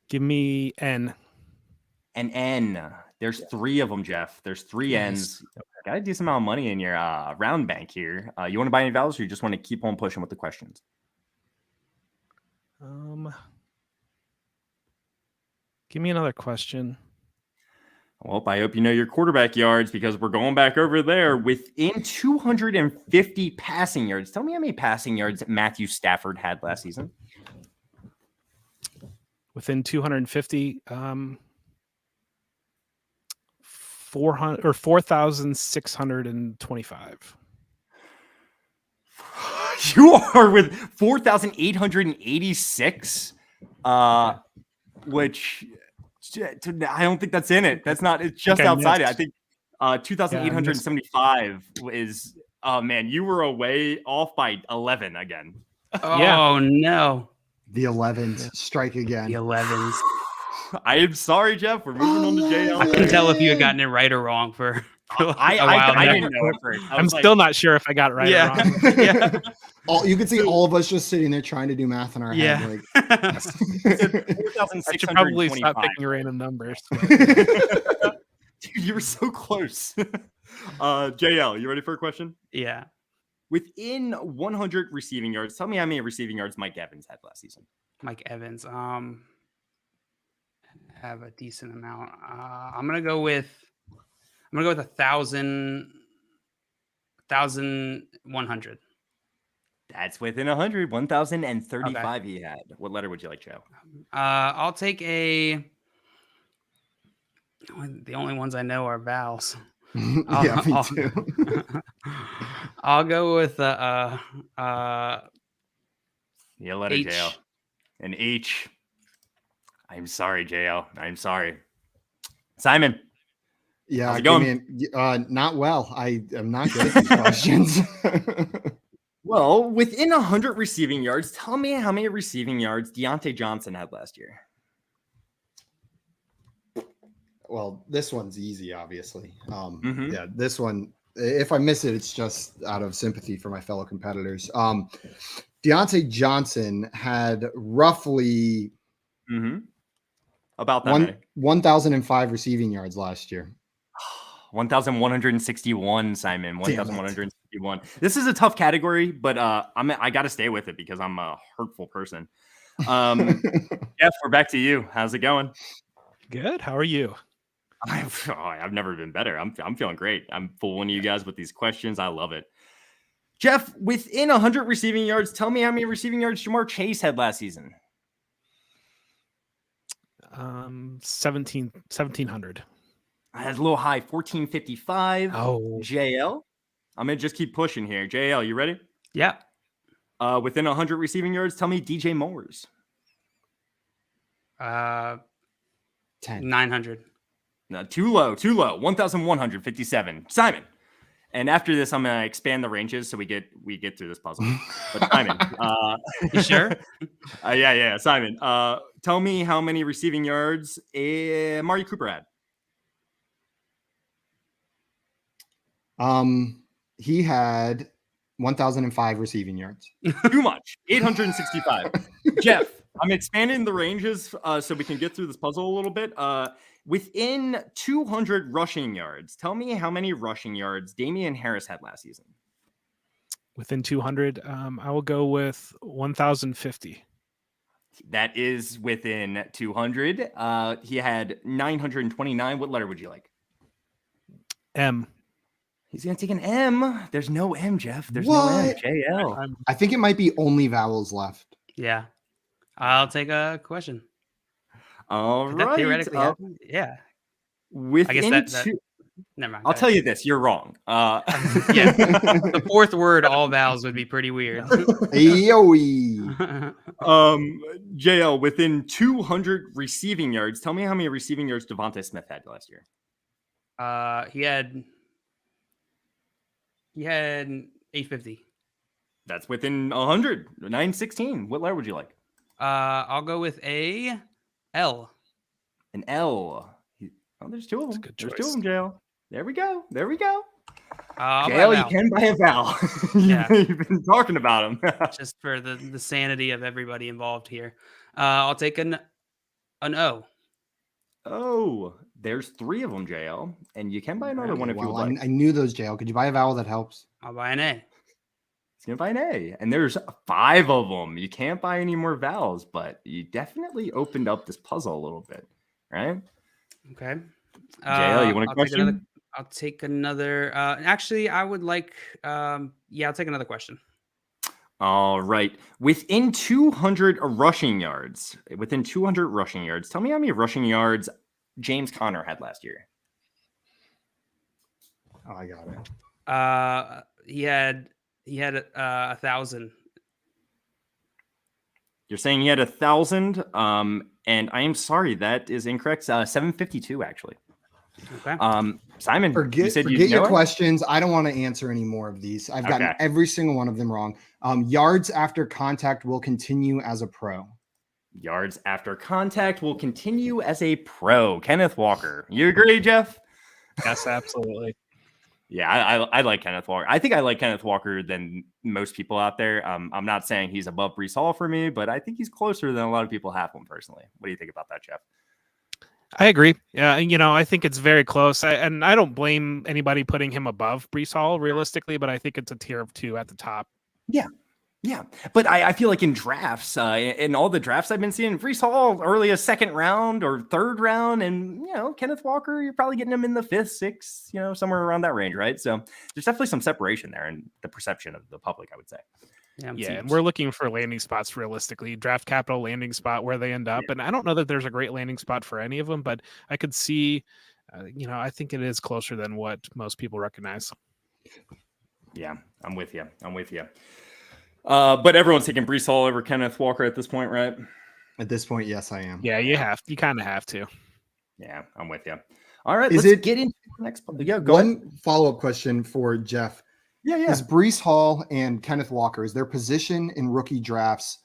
Give me N. An N. There's 3 of them, Jeff. There's 3 N's. Got a decent amount of money in your round bank here. You want to buy any vowels, or you just want to keep on pushing with the questions? Give me another question. Well, I hope you know your quarterback yards, because we're going back over there. Within 250 passing yards, tell me how many passing yards Matthew Stafford had last season. Within 250, 400 or 4,625. You are with 4,886, which I don't think that's in it. That's not. It's just outside it. I think 2,875 is. Oh man, you were away off by 11 again. Oh no, the 11s strike again. The 11s. I am sorry, Jeff. We're moving on to JL. I couldn't tell if you had gotten it right or wrong for a while. I didn't know it first. I'm still not sure if I got it right or wrong. Yeah. You can see all of us just sitting there trying to do math in our head. Like, I should probably stop picking random numbers. Dude, you were so close. JL, you ready for a question? Yeah. Within 100 receiving yards, tell me how many receiving yards Mike Evans had last season. Mike Evans, have a decent amount. I'm gonna go with 1,100. That's within 100. 1,035 he had. What letter would you like, Joe? I'll take a. The only ones I know are vowels. Yeah, me too. I'll go with letter H. JL. An H. I'm sorry, JL. I'm sorry. Simon. Yeah, how's it going? Not well. I am not good at these questions. Well, within 100 receiving yards, tell me how many receiving yards Deontay Johnson had last year. Well, this one's easy, obviously. Yeah, this one, if I miss it, it's just out of sympathy for my fellow competitors. Deontay Johnson had roughly about that 1,005 receiving yards last year. 1,161, Simon. 1,161. This is a tough category, but I got to stay with it because I'm a hurtful person. Jeff, we're back to you. How's it going? Good. How are you? I've never been better. I'm feeling great. I'm fooling you guys with these questions. I love it. Jeff, within 100 receiving yards, tell me how many receiving yards Jamar Chase had last season. 1,700. That's a little high, 1455. Oh, JL, I'm going to just keep pushing here. JL, you ready? Yeah. Within 100 receiving yards, tell me DJ Moore's. 10. 900. No, too low. 1,157. Simon. And after this, I'm going to expand the ranges so we get through this puzzle. But Simon. You sure? Yeah. Simon, tell me how many receiving yards Amari Cooper had. He had 1,005 receiving yards. Too much. 865. Jeff, I'm expanding the ranges so we can get through this puzzle a little bit. Within 200 rushing yards, tell me how many rushing yards Damian Harris had last season. within 200. I will go with 1,050. That is within 200. He had 929. What letter would you like? M. He's going to take an M. There's no M, Jeff. There's What? no M. JL. I think it might be only vowels left. Yeah. I'll take a question. All Could that right. theoretically happen? Yeah. Within I guess that never mind. I'll tell you this. You're wrong. Yeah. The fourth word, all vowels, would be pretty weird. Ayoe. JL, within 200 receiving yards, tell me how many receiving yards Devontae Smith had last year. He had 850. That's within 100. 916. What letter would you like? I'll go with a L. An L. Oh, there's two of them. Good There's choice. two of them, JL. There we go. I'll buy a JL, you vowel, can buy a vowel. Yeah. You've been talking about him. just for the sanity of everybody involved here. I'll take an O. Oh, there's three of them, JL. And you can buy another one if you would like. I knew those, JL. Could you buy a vowel that helps? I'll buy an A. He's going to buy an A. And there's 5 of them. You can't buy any more vowels, but you definitely opened up this puzzle a little bit, right? Okay. JL, you want a question? I'll take another. Actually, I would like. I'll take another question. All right. Within 200 rushing yards, tell me how many rushing yards James Conner had last year. Oh, I got it. He had 1,000. You're saying he had 1,000. And I am sorry, that is incorrect. 752, actually. Okay. Simon, you said forget your questions. I don't want to answer any more of these. I've gotten every single one of them wrong. Yards after contact will continue as a pro. Yards after contact will continue as a pro. Kenneth Walker. You agree, Jeff? Yes, absolutely. Yeah, I like Kenneth Walker. I think I like Kenneth Walker than most people out there. I'm not saying he's above Breece Hall for me, but I think he's closer than a lot of people have him personally. What do you think about that, Jeff? I agree. Yeah, I think it's very close. And I don't blame anybody putting him above Breece Hall realistically, but I think it's a tier of 2 at the top. Yeah. But I feel like in drafts, in all the drafts I've been seeing, Breece Hall early as 2nd round or 3rd round, and Kenneth Walker, you're probably getting him in the 5th, 6th, somewhere around that range, right? So there's definitely some separation there in the perception of the public, I would say. Yeah, and we're looking for landing spots realistically, draft capital landing spot where they end up. Yeah. And I don't know that there's a great landing spot for any of them, but I could see, I think it is closer than what most people recognize. Yeah, I'm with you. But everyone's taking Breece Hall over Kenneth Walker at this point, right? At this point, yes, I am. Yeah, you kind of have to. Yeah, I'm with you. All right, let's get into the next. Yeah, go one ahead. Follow-up question for Jeff. Yeah. Is Breece Hall and Kenneth Walker, is their position in rookie drafts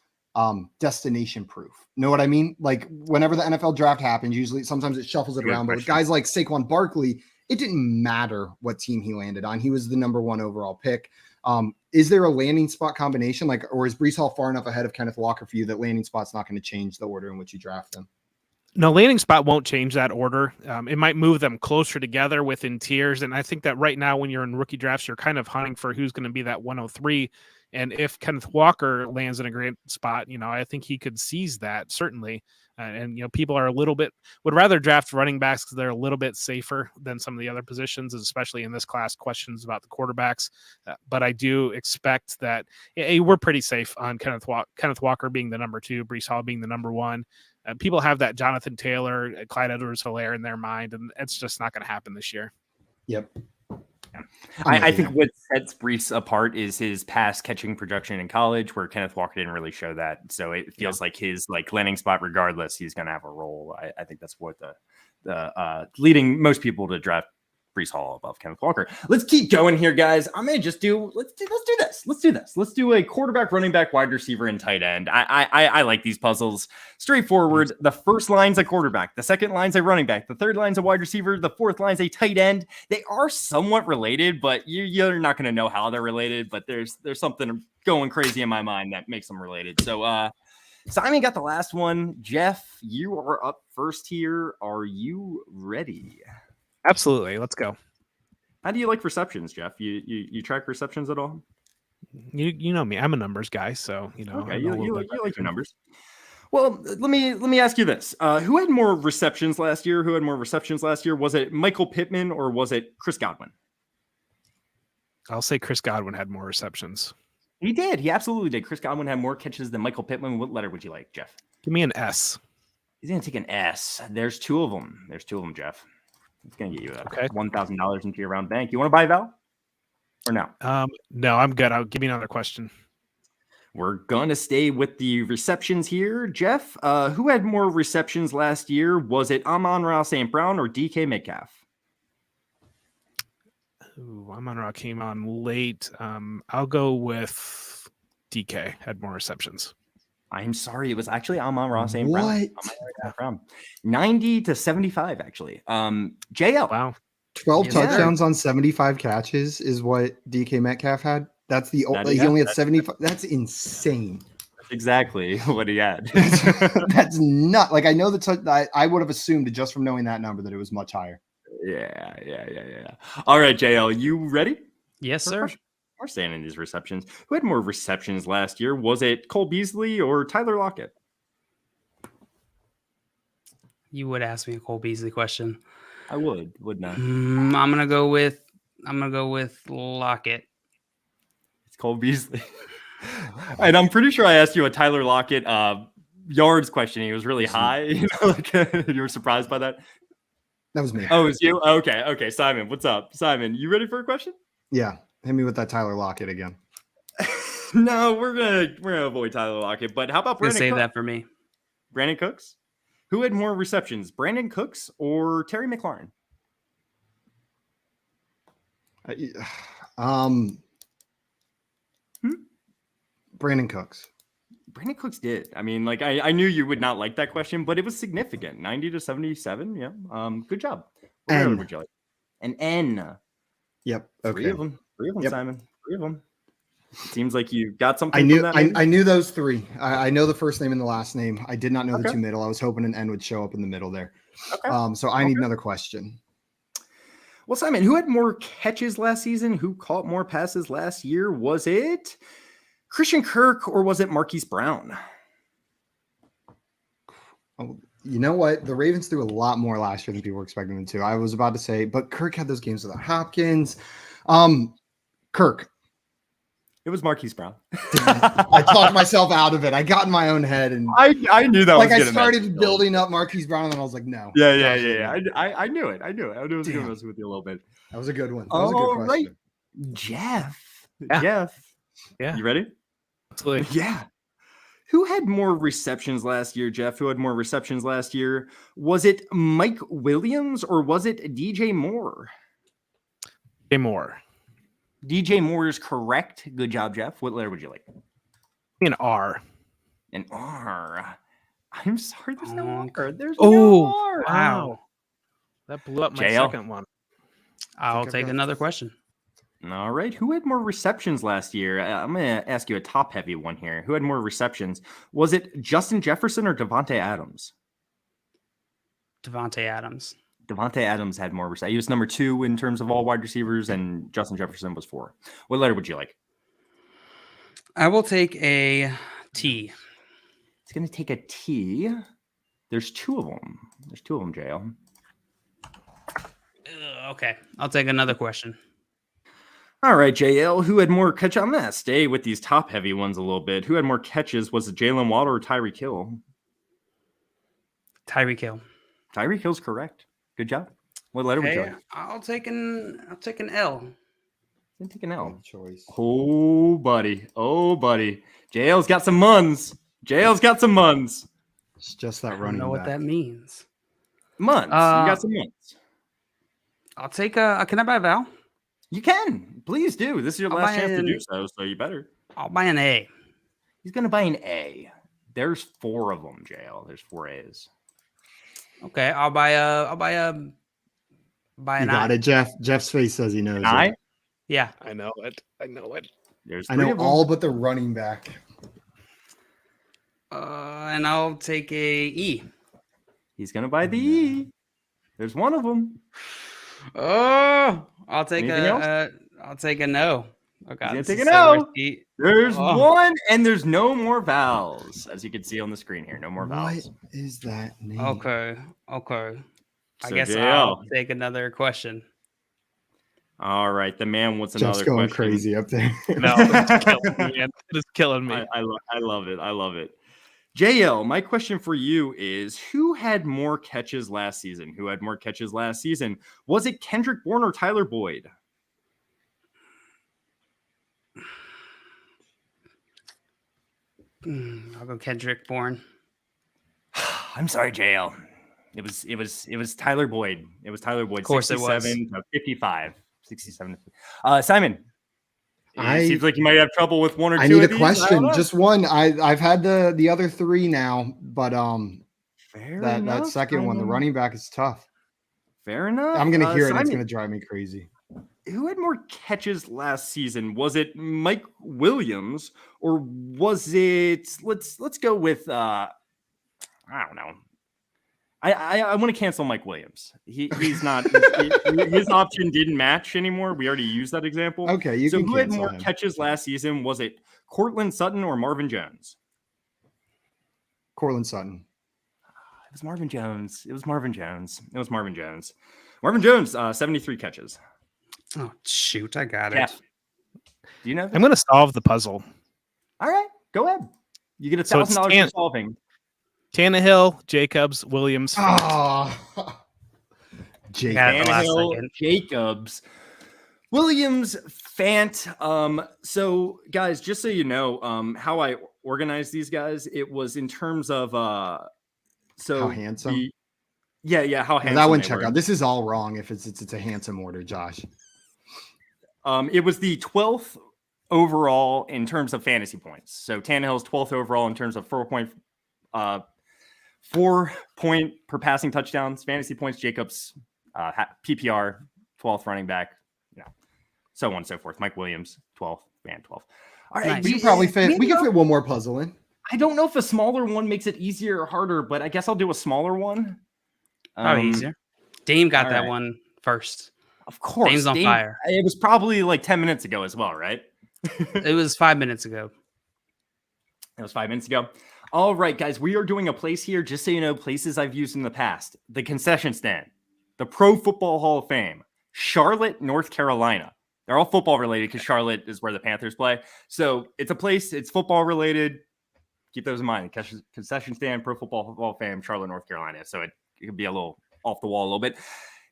destination proof? Know what I mean? Like whenever the NFL draft happens, sometimes it shuffles it around. But with guys like Saquon Barkley, it didn't matter what team he landed on. He was the number 1 overall pick. Is there a landing spot combination, or is Breece Hall far enough ahead of Kenneth Walker for you that landing spot's not going to change the order in which you draft them? No, landing spot won't change that order. It might move them closer together within tiers. And I think that right now, when you're in rookie drafts, you're kind of hunting for who's going to be that 103 And if Kenneth Walker lands in a great spot, I think he could seize that certainly. And people are would rather draft running backs because they're a little bit safer than some of the other positions, especially in this class. Questions about the quarterbacks, but I do expect that we're pretty safe on Kenneth Walker being the number 2, Breece Hall being the number 1. People have that Jonathan Taylor, Clyde Edwards-Helaire in their mind, and it's just not going to happen this year. Yep. I think what sets Breece apart is his pass catching projection in college, where Kenneth Walker didn't really show that. So it feels like his landing spot, regardless, he's going to have a role. I think that's what the leading most people to draft Breece Hall above Kenneth Walker. Let's keep going here, guys. I'm gonna just let's do this. Let's do a quarterback, running back, wide receiver, and tight end. I like these puzzles. Straightforward. The first line's a quarterback, the second line's a running back, the third line's a wide receiver, the fourth line's a tight end. They are somewhat related, but you're not gonna know how they're related. But there's something going crazy in my mind that makes them related. So Simon got the last one. Jeff, you are up first here. Are you ready? Absolutely. Let's go. How do you like receptions, Jeff? You track receptions at all? You know me. I'm a numbers guy, so Okay, you like your numbers. Well, let me ask you this: who had more receptions last year? Was it Michael Pittman or was it Chris Godwin? I'll say Chris Godwin had more receptions. He did. He absolutely did. Chris Godwin had more catches than Michael Pittman. What letter would you like, Jeff? Give me an S. He's gonna take an S. There's two of them, Jeff. It's gonna get you $1,000 into your round bank. You want to buy Val or no? No, I'm good. I'll give me another question. We're gonna stay with the receptions here, Jeff. Who had more receptions last year? Was it Amon-Ra St. Brown or DK Metcalf? Ooh, Amon-Ra came on late. I'll go with DK. Had more receptions. I'm sorry, it was actually Amon-Ra St. Brown. 90 to 75, actually. JL. Wow. 12 touchdowns on 75 catches is what DK Metcalf had. That's he only had 75. That's insane. That's exactly what he had. That's not I know I would have assumed just from knowing that number that it was much higher. Yeah. All right, JL, you ready? Yes, sir. We're staying in these receptions. Who had more receptions last year? Was it Cole Beasley or Tyler Lockett? You would ask me a Cole Beasley question. I wouldn't I? I'm gonna go with Lockett. It's Cole Beasley. And I'm pretty sure I asked you a Tyler Lockett yards question. He was really high. You were surprised by that? That was me. Oh, it was you? Okay. Simon, what's up? Simon, you ready for a question? Yeah. Hit me with that Tyler Lockett again. No, we're gonna avoid Tyler Lockett. But how about Brandon Save Cooks? that for me. Brandon Cooks? Who had more receptions, Brandon Cooks or Terry McLaurin? Brandon Cooks. Brandon Cooks did. I mean, I knew you would not like that question, but it was significant. 90 to 77. Yeah. Good job. N. Would you like? An N. Yep. Okay. Three of them, yep. Simon. 3 of them. It seems like you got something. I knew those 3. I know the first name and the last name. I did not know the 2 middle. I was hoping an N would show up in the middle there. Okay. So I need another question. Well, Simon, who had more catches last season? Who caught more passes last year? Was it Christian Kirk or was it Marquise Brown? Oh, you know what? The Ravens threw a lot more last year than people were expecting them to. I was about to say, but Kirk had those games without Hopkins. Kirk. It was Marquise Brown. I talked myself out of it. I got in my own head, and I knew that. I started building up Marquise Brown, and then I was like, no. Yeah. I knew it. I knew it was going to mess with you a little bit. That was a good one. That was a good question. Right. Jeff. Yeah. Jeff. Yeah. You ready? Absolutely. Yeah. Who had more receptions last year, Jeff? Who had more receptions last year? Was it Mike Williams or was it DJ Moore? DJ Moore. DJ Moore is correct. Good job, Jeff. What letter would you like? An R. An R. I'm sorry, there's no R. There's no R. Wow. That blew up my second one. I'll take another question. All right. Who had more receptions last year? I'm going to ask you a top-heavy one here. Who had more receptions? Was it Justin Jefferson or Devontae Adams? Devontae Adams. Devontae Adams had more receptions. He was number 2 in terms of all wide receivers, and Justin Jefferson was 4. What letter would you like? I will take a T. It's going to take a T. There's two of them. JL. Okay. I'll take another question. All right, JL. Who had more catch? I'm going to stay with these top-heavy ones a little bit. Who had more catches? Was it Jalen Waddle or Tyreek Hill? Tyreek Hill. Tyreek Hill's correct. Good job. What letter would you like? I'll take an L. Take an L. Good choice. Oh, buddy. JL's got some muns. It's just that I don't running know what back. that means. Months. You got some months. I'll take a. Can I buy a vowel? You can. Please do. This is your I'll last buy chance to do an- so, so you better. I'll buy an A. He's going to buy an A. There's 4 of them, JL. There's 4 A's. Okay, I'll buy You an got I. it, Jeff. Jeff's face says he knows. An I? it. Yeah. I know it. There's 3 I know of them. all but the running back. And I'll take a E. He's going to buy the E. There's 1 of them. Oh, I'll take Anything else? I'll take a no. Oh God, gonna this take is a so no. risky. There's Oh. 1, and there's no more vowels, as you can see on the screen here. No more What vowels. is that name? Okay. I So, guess JL. I'll take another question. All right, the man wants Jeff's another going question. crazy up there. No, it's killing me, man. It is killing me. I love it. JL, my question for you is: who had more catches last season? Was it Kendrick Bourne or Tyler Boyd? I'll go Kendrick Bourne. I'm sorry, JL. It was Tyler Boyd. Of course it was. 67 to 55. 67 to Simon. I- It seems like you might have trouble with 1 or 2 I need a of these. I don't question. know. Just one. I've had the other 3 now, but Fair that enough, second one, the Simon. running back is tough. Fair enough. I'm gonna hear it. And it's Simon, gonna drive me crazy. who had more catches last season? Was it Mike Williams or was it? Let's go with I don't know. I want to cancel Mike Williams. He's not his option didn't match anymore. We already used that example. Okay, you So can who had cancel more him. catches last season? Was it Cortland Sutton or Marvin Jones? Cortland Sutton. It was Marvin Jones. Marvin Jones, 73 catches. Oh shoot, I got Jeff, it. do you know? I'm going to solve the puzzle. All right, go ahead. You get So it's $1,000 for solving. Tannehill, Jacobs, Williams. Oh, Jake. Got it. the last Tannehill, second. Jacobs, Williams, Fant. So, guys, just so you know, how I organized these guys, it was in terms of so How handsome? how handsome That one they check were. out. This is all wrong. If it's a handsome order, Josh. It was the 12th overall in terms of fantasy points. So Tannehill's 12th overall in terms of 4 point per passing touchdowns, fantasy points. Jacobs, PPR, 12th running back, so on and so forth. Mike Williams, 12th, man, 12th. All right, Nice. We can probably fit. We can fit one more puzzle in. I don't know if a smaller one makes it easier or harder, but I guess I'll do a smaller one. Probably easier. Dame got all that right. one first. Of course, Dame's on fire. It was probably like 10 minutes ago as well, right? It was 5 minutes ago. It was 5 minutes ago. All right, guys, we are doing a place here, just so you know, places I've used in the past. The concession stand, the Pro Football Hall of Fame, Charlotte, North Carolina. They're all football related because Charlotte is where the Panthers play. So it's a place, it's football related. Keep those in mind. Concession stand, Pro Football Hall of Fame, Charlotte, North Carolina. So it could be a little off the wall a little bit.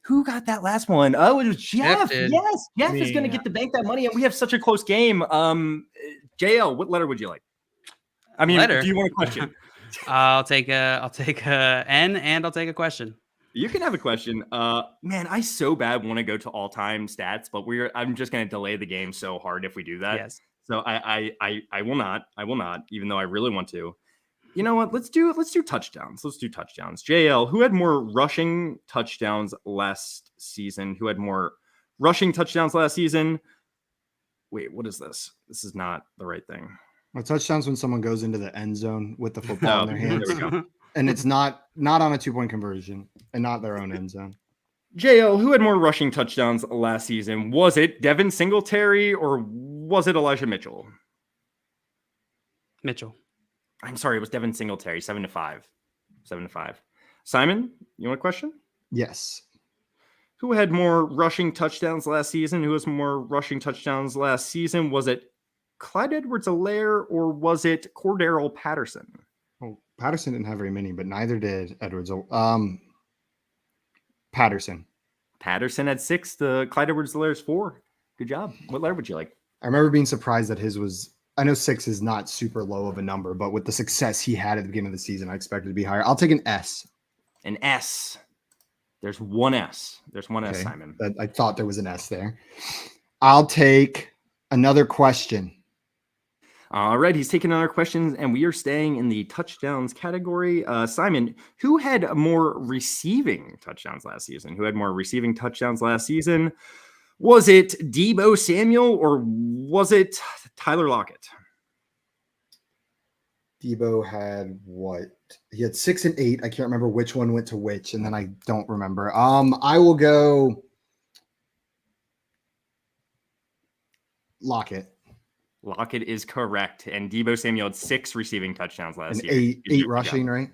Who got that last one? Oh, it was Jeff. did. Yes, Jeff is going to Me. get to bank that money, and we have such a close game. JL, what letter would you like? I mean, Letter? do you want a question? I'll take a N and I'll take a question. You can have a question. Man, I so bad want to go to all-time stats, but I'm just going to delay the game so hard if we do that. Yes. So I will not, even though I really want to. You know what? Let's do touchdowns. JL, who had more rushing touchdowns last season? Wait, what is this? This is not the right thing. A touchdown's when someone goes into the end zone with the football in their there hands, we go. and it's not on a 2-point conversion and not their own end zone. JL, who had more rushing touchdowns last season? Was it Devin Singletary or was it Elijah Mitchell? Mitchell. I'm sorry, it was Devin Singletary, 7-5. 7-5. Simon, you want a question? Yes. Who had more rushing touchdowns last season? Who has more rushing touchdowns last season? Was it Clyde Edwards-Helaire or was it Cordarrelle Patterson? Well, Patterson didn't have very many, but neither did Edwards. Patterson. Patterson had 6. The Clyde Edwards-Helaire's 4. Good job. What letter would you like? I remember being surprised that his was. I know 6 is not super low of a number, but with the success he had at the beginning of the season, I expected it to be higher. I'll take an S. An S. There's one S. There's one S, Okay. Simon. I thought there was an S there. I'll take another question. All right, he's taking another question, and we are staying in the touchdowns category. Simon, who had more receiving touchdowns last season? Who had more receiving touchdowns last season? Was it Deebo Samuel or was it Tyler Lockett? Deebo had what? He had 6 and 8. I can't remember which one went to which, and then I don't remember. I will go Lockett. Lockett is correct, and Deebo Samuel had 6 receiving touchdowns last And year. 8 rushing, right?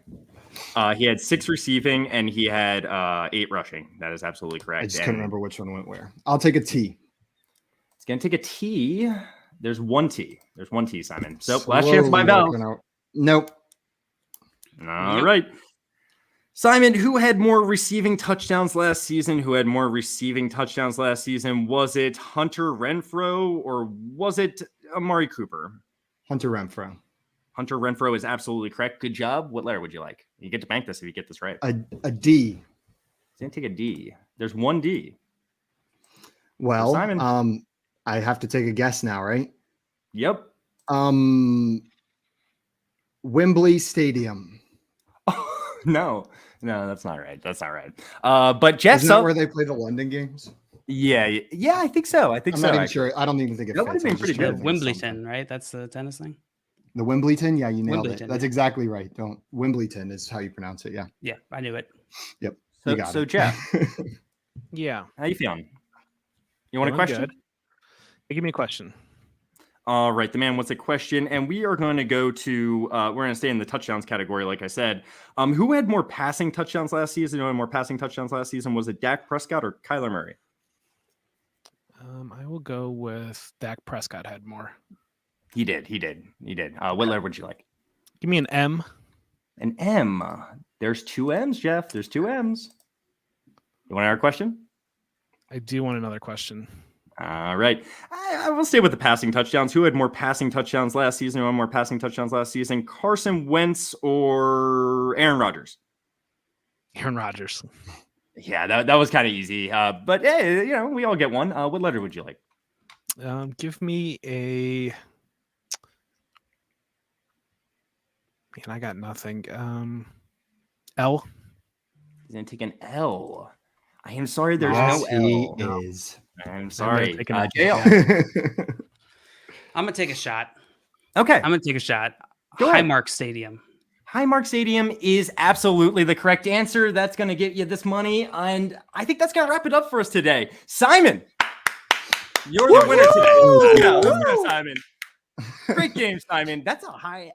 He had 6 receiving, and he had 8 rushing. That is absolutely correct. I just couldn't remember which one went where. I'll take a T. It's going to take a T. There's one T. There's one T, Simon. So last chance by Bell. Nope. All right. Simon, who had more receiving touchdowns last season? Who had more receiving touchdowns last season? Was it Hunter Renfrow or was it Amari Cooper? Hunter Renfrow. Hunter Renfrow is absolutely correct. Good job. What letter would you like? You get to bank this if you get this right. A D. It's going to take a D. There's one D. Well, Simon. I have to take a guess now, right? Yep. Wembley Stadium. No, that's not right. That's not right. But Jeff's Isn't that up. where they play the London games? Yeah, I think so. I'm not even sure. I don't even think it That would fits. have been I'm just pretty trying good. to think of Wimbledon, something. right? That's the tennis thing. The Wimbledon? Yeah, you nailed Wimbledon, it. That's yeah. exactly right. Wimbledon is how you pronounce it. Yeah. Yeah, I knew it. Yep. So Jeff, Yeah. how you feeling? You want a Feeling question? good. Hey, give me a question. All right, the man wants a question, and we are going to go to we're going to stay in the touchdowns category, like I said. Who had more passing touchdowns last season? Who had more passing touchdowns last season? Was it Dak Prescott or Kyler Murray? I will go with Dak Prescott had more. He did. What letter would you like? Give me an M. An M. There's 2 M's, Jeff. There's 2 M's. You want our question? I do want another question. All right. I will stay with the passing touchdowns. Who had more passing touchdowns last season? Who had more passing touchdowns last season? Carson Wentz or Aaron Rodgers? Aaron Rodgers. Yeah, that was kind of easy. But hey, we all get one. What letter would you like? Give me a. Man, I got nothing. L. He's gonna take an L. I am sorry. There's Yes, no he L. is. I'm sorry. taking a JL. I'm gonna take a shot. Okay. I'm gonna take a shot. Go ahead. Highmark Stadium. Highmark Stadium is absolutely the correct answer. That's going to get you this money. And I think that's going to wrap it up for us today. Simon, you're the winner today. Yeah, the winner, Simon. Great game, Simon. That's a high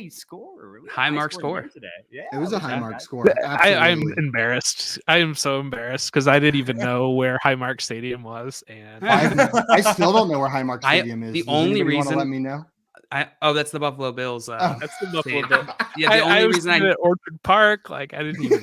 score. Really High mark score today. Yeah, It was a high mark score. I'm Absolutely. embarrassed. I am so embarrassed because I didn't even know where Highmark Stadium was. And I still don't know where Highmark Stadium is. the Does only anybody wanna reason- let me know. That's the Buffalo Bills. that's the Buffalo stadium. Bills. Yeah, the I only was reason thinking at Orchard Park, like I didn't even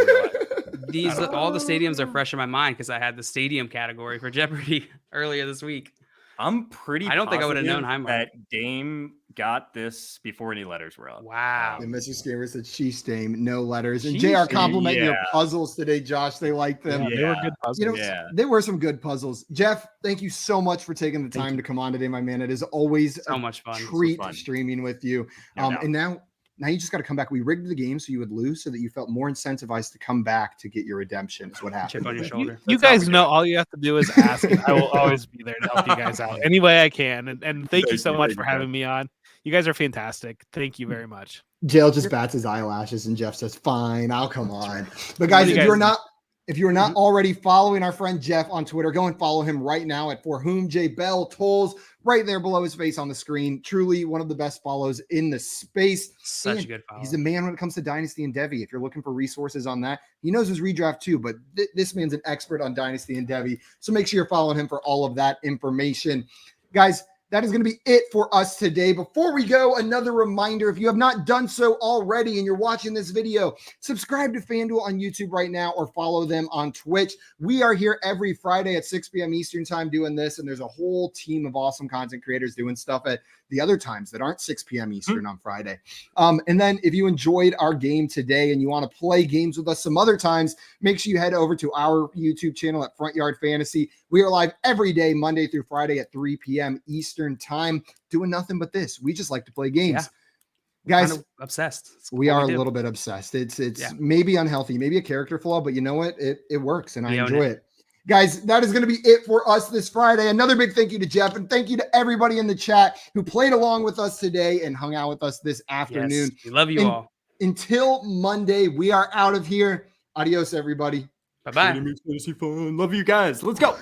realize. all the stadiums are fresh in my mind because I had the stadium category for Jeopardy earlier this week. I'm pretty I don't think I would've known positive Highmark. that Dame got this before any letters were up. Wow. And Mr. Scammer said Chiefs Dame, no letters. And Chiefs JR complimenting your yeah. puzzles today, Josh. They like them. Yeah, they were good puzzles. You know, Yeah. there were some good puzzles. Jeff, thank you so much for taking the time to come on today, my man. It is always So a much fun. treat fun. streaming with you. No doubt. And now you just got to come back. We rigged the game so you would lose so that you felt more incentivized to come back to get your redemption is what happened. Chip on your shoulder. You That's how guys we know do it. all you have to do is ask, and I will always be there to help you guys out any way I can. And thank you so much for having me on. You guys are fantastic. Thank you very much. Jail just bats his eyelashes and Jeff says, fine, I'll come on. But guys, you if you're guys- not If you're not already following our friend Jeff on Twitter, go and follow him right now at For Whom J Bell Tolls, right there below his face on the screen. Truly one of the best follows in the space. Such a good follow. He's a man when it comes to Dynasty and Devy. If you're looking for resources on that, he knows his redraft too, but this man's an expert on Dynasty and Devy. So make sure you're following him for all of that information. Guys, that is going to be it for us today. Before we go, another reminder, if you have not done so already and you're watching this video, subscribe to FanDuel on YouTube right now or follow them on Twitch. We are here every Friday at 6 p.m. Eastern time doing this, and there's a whole team of awesome content creators doing stuff at the other times that aren't 6 p.m. Eastern on Friday. And then if you enjoyed our game today and you want to play games with us some other times, make sure you head over to our YouTube channel at Front Yard Fantasy. We are live every day, Monday through Friday at 3 p.m. Eastern time, doing nothing but this. We just like to play games. Yeah. Guys, Kind of obsessed. we are a little bit obsessed. It's maybe unhealthy, maybe a character flaw, but you know what? It works and I enjoy it. Guys, that is going to be it for us this Friday. Another big thank you to Jeff, and thank you to everybody in the chat who played along with us today and hung out with us this afternoon. Yes, we love you all. Until Monday, we are out of here. Adios, everybody. Bye-bye. Love you guys. Let's go.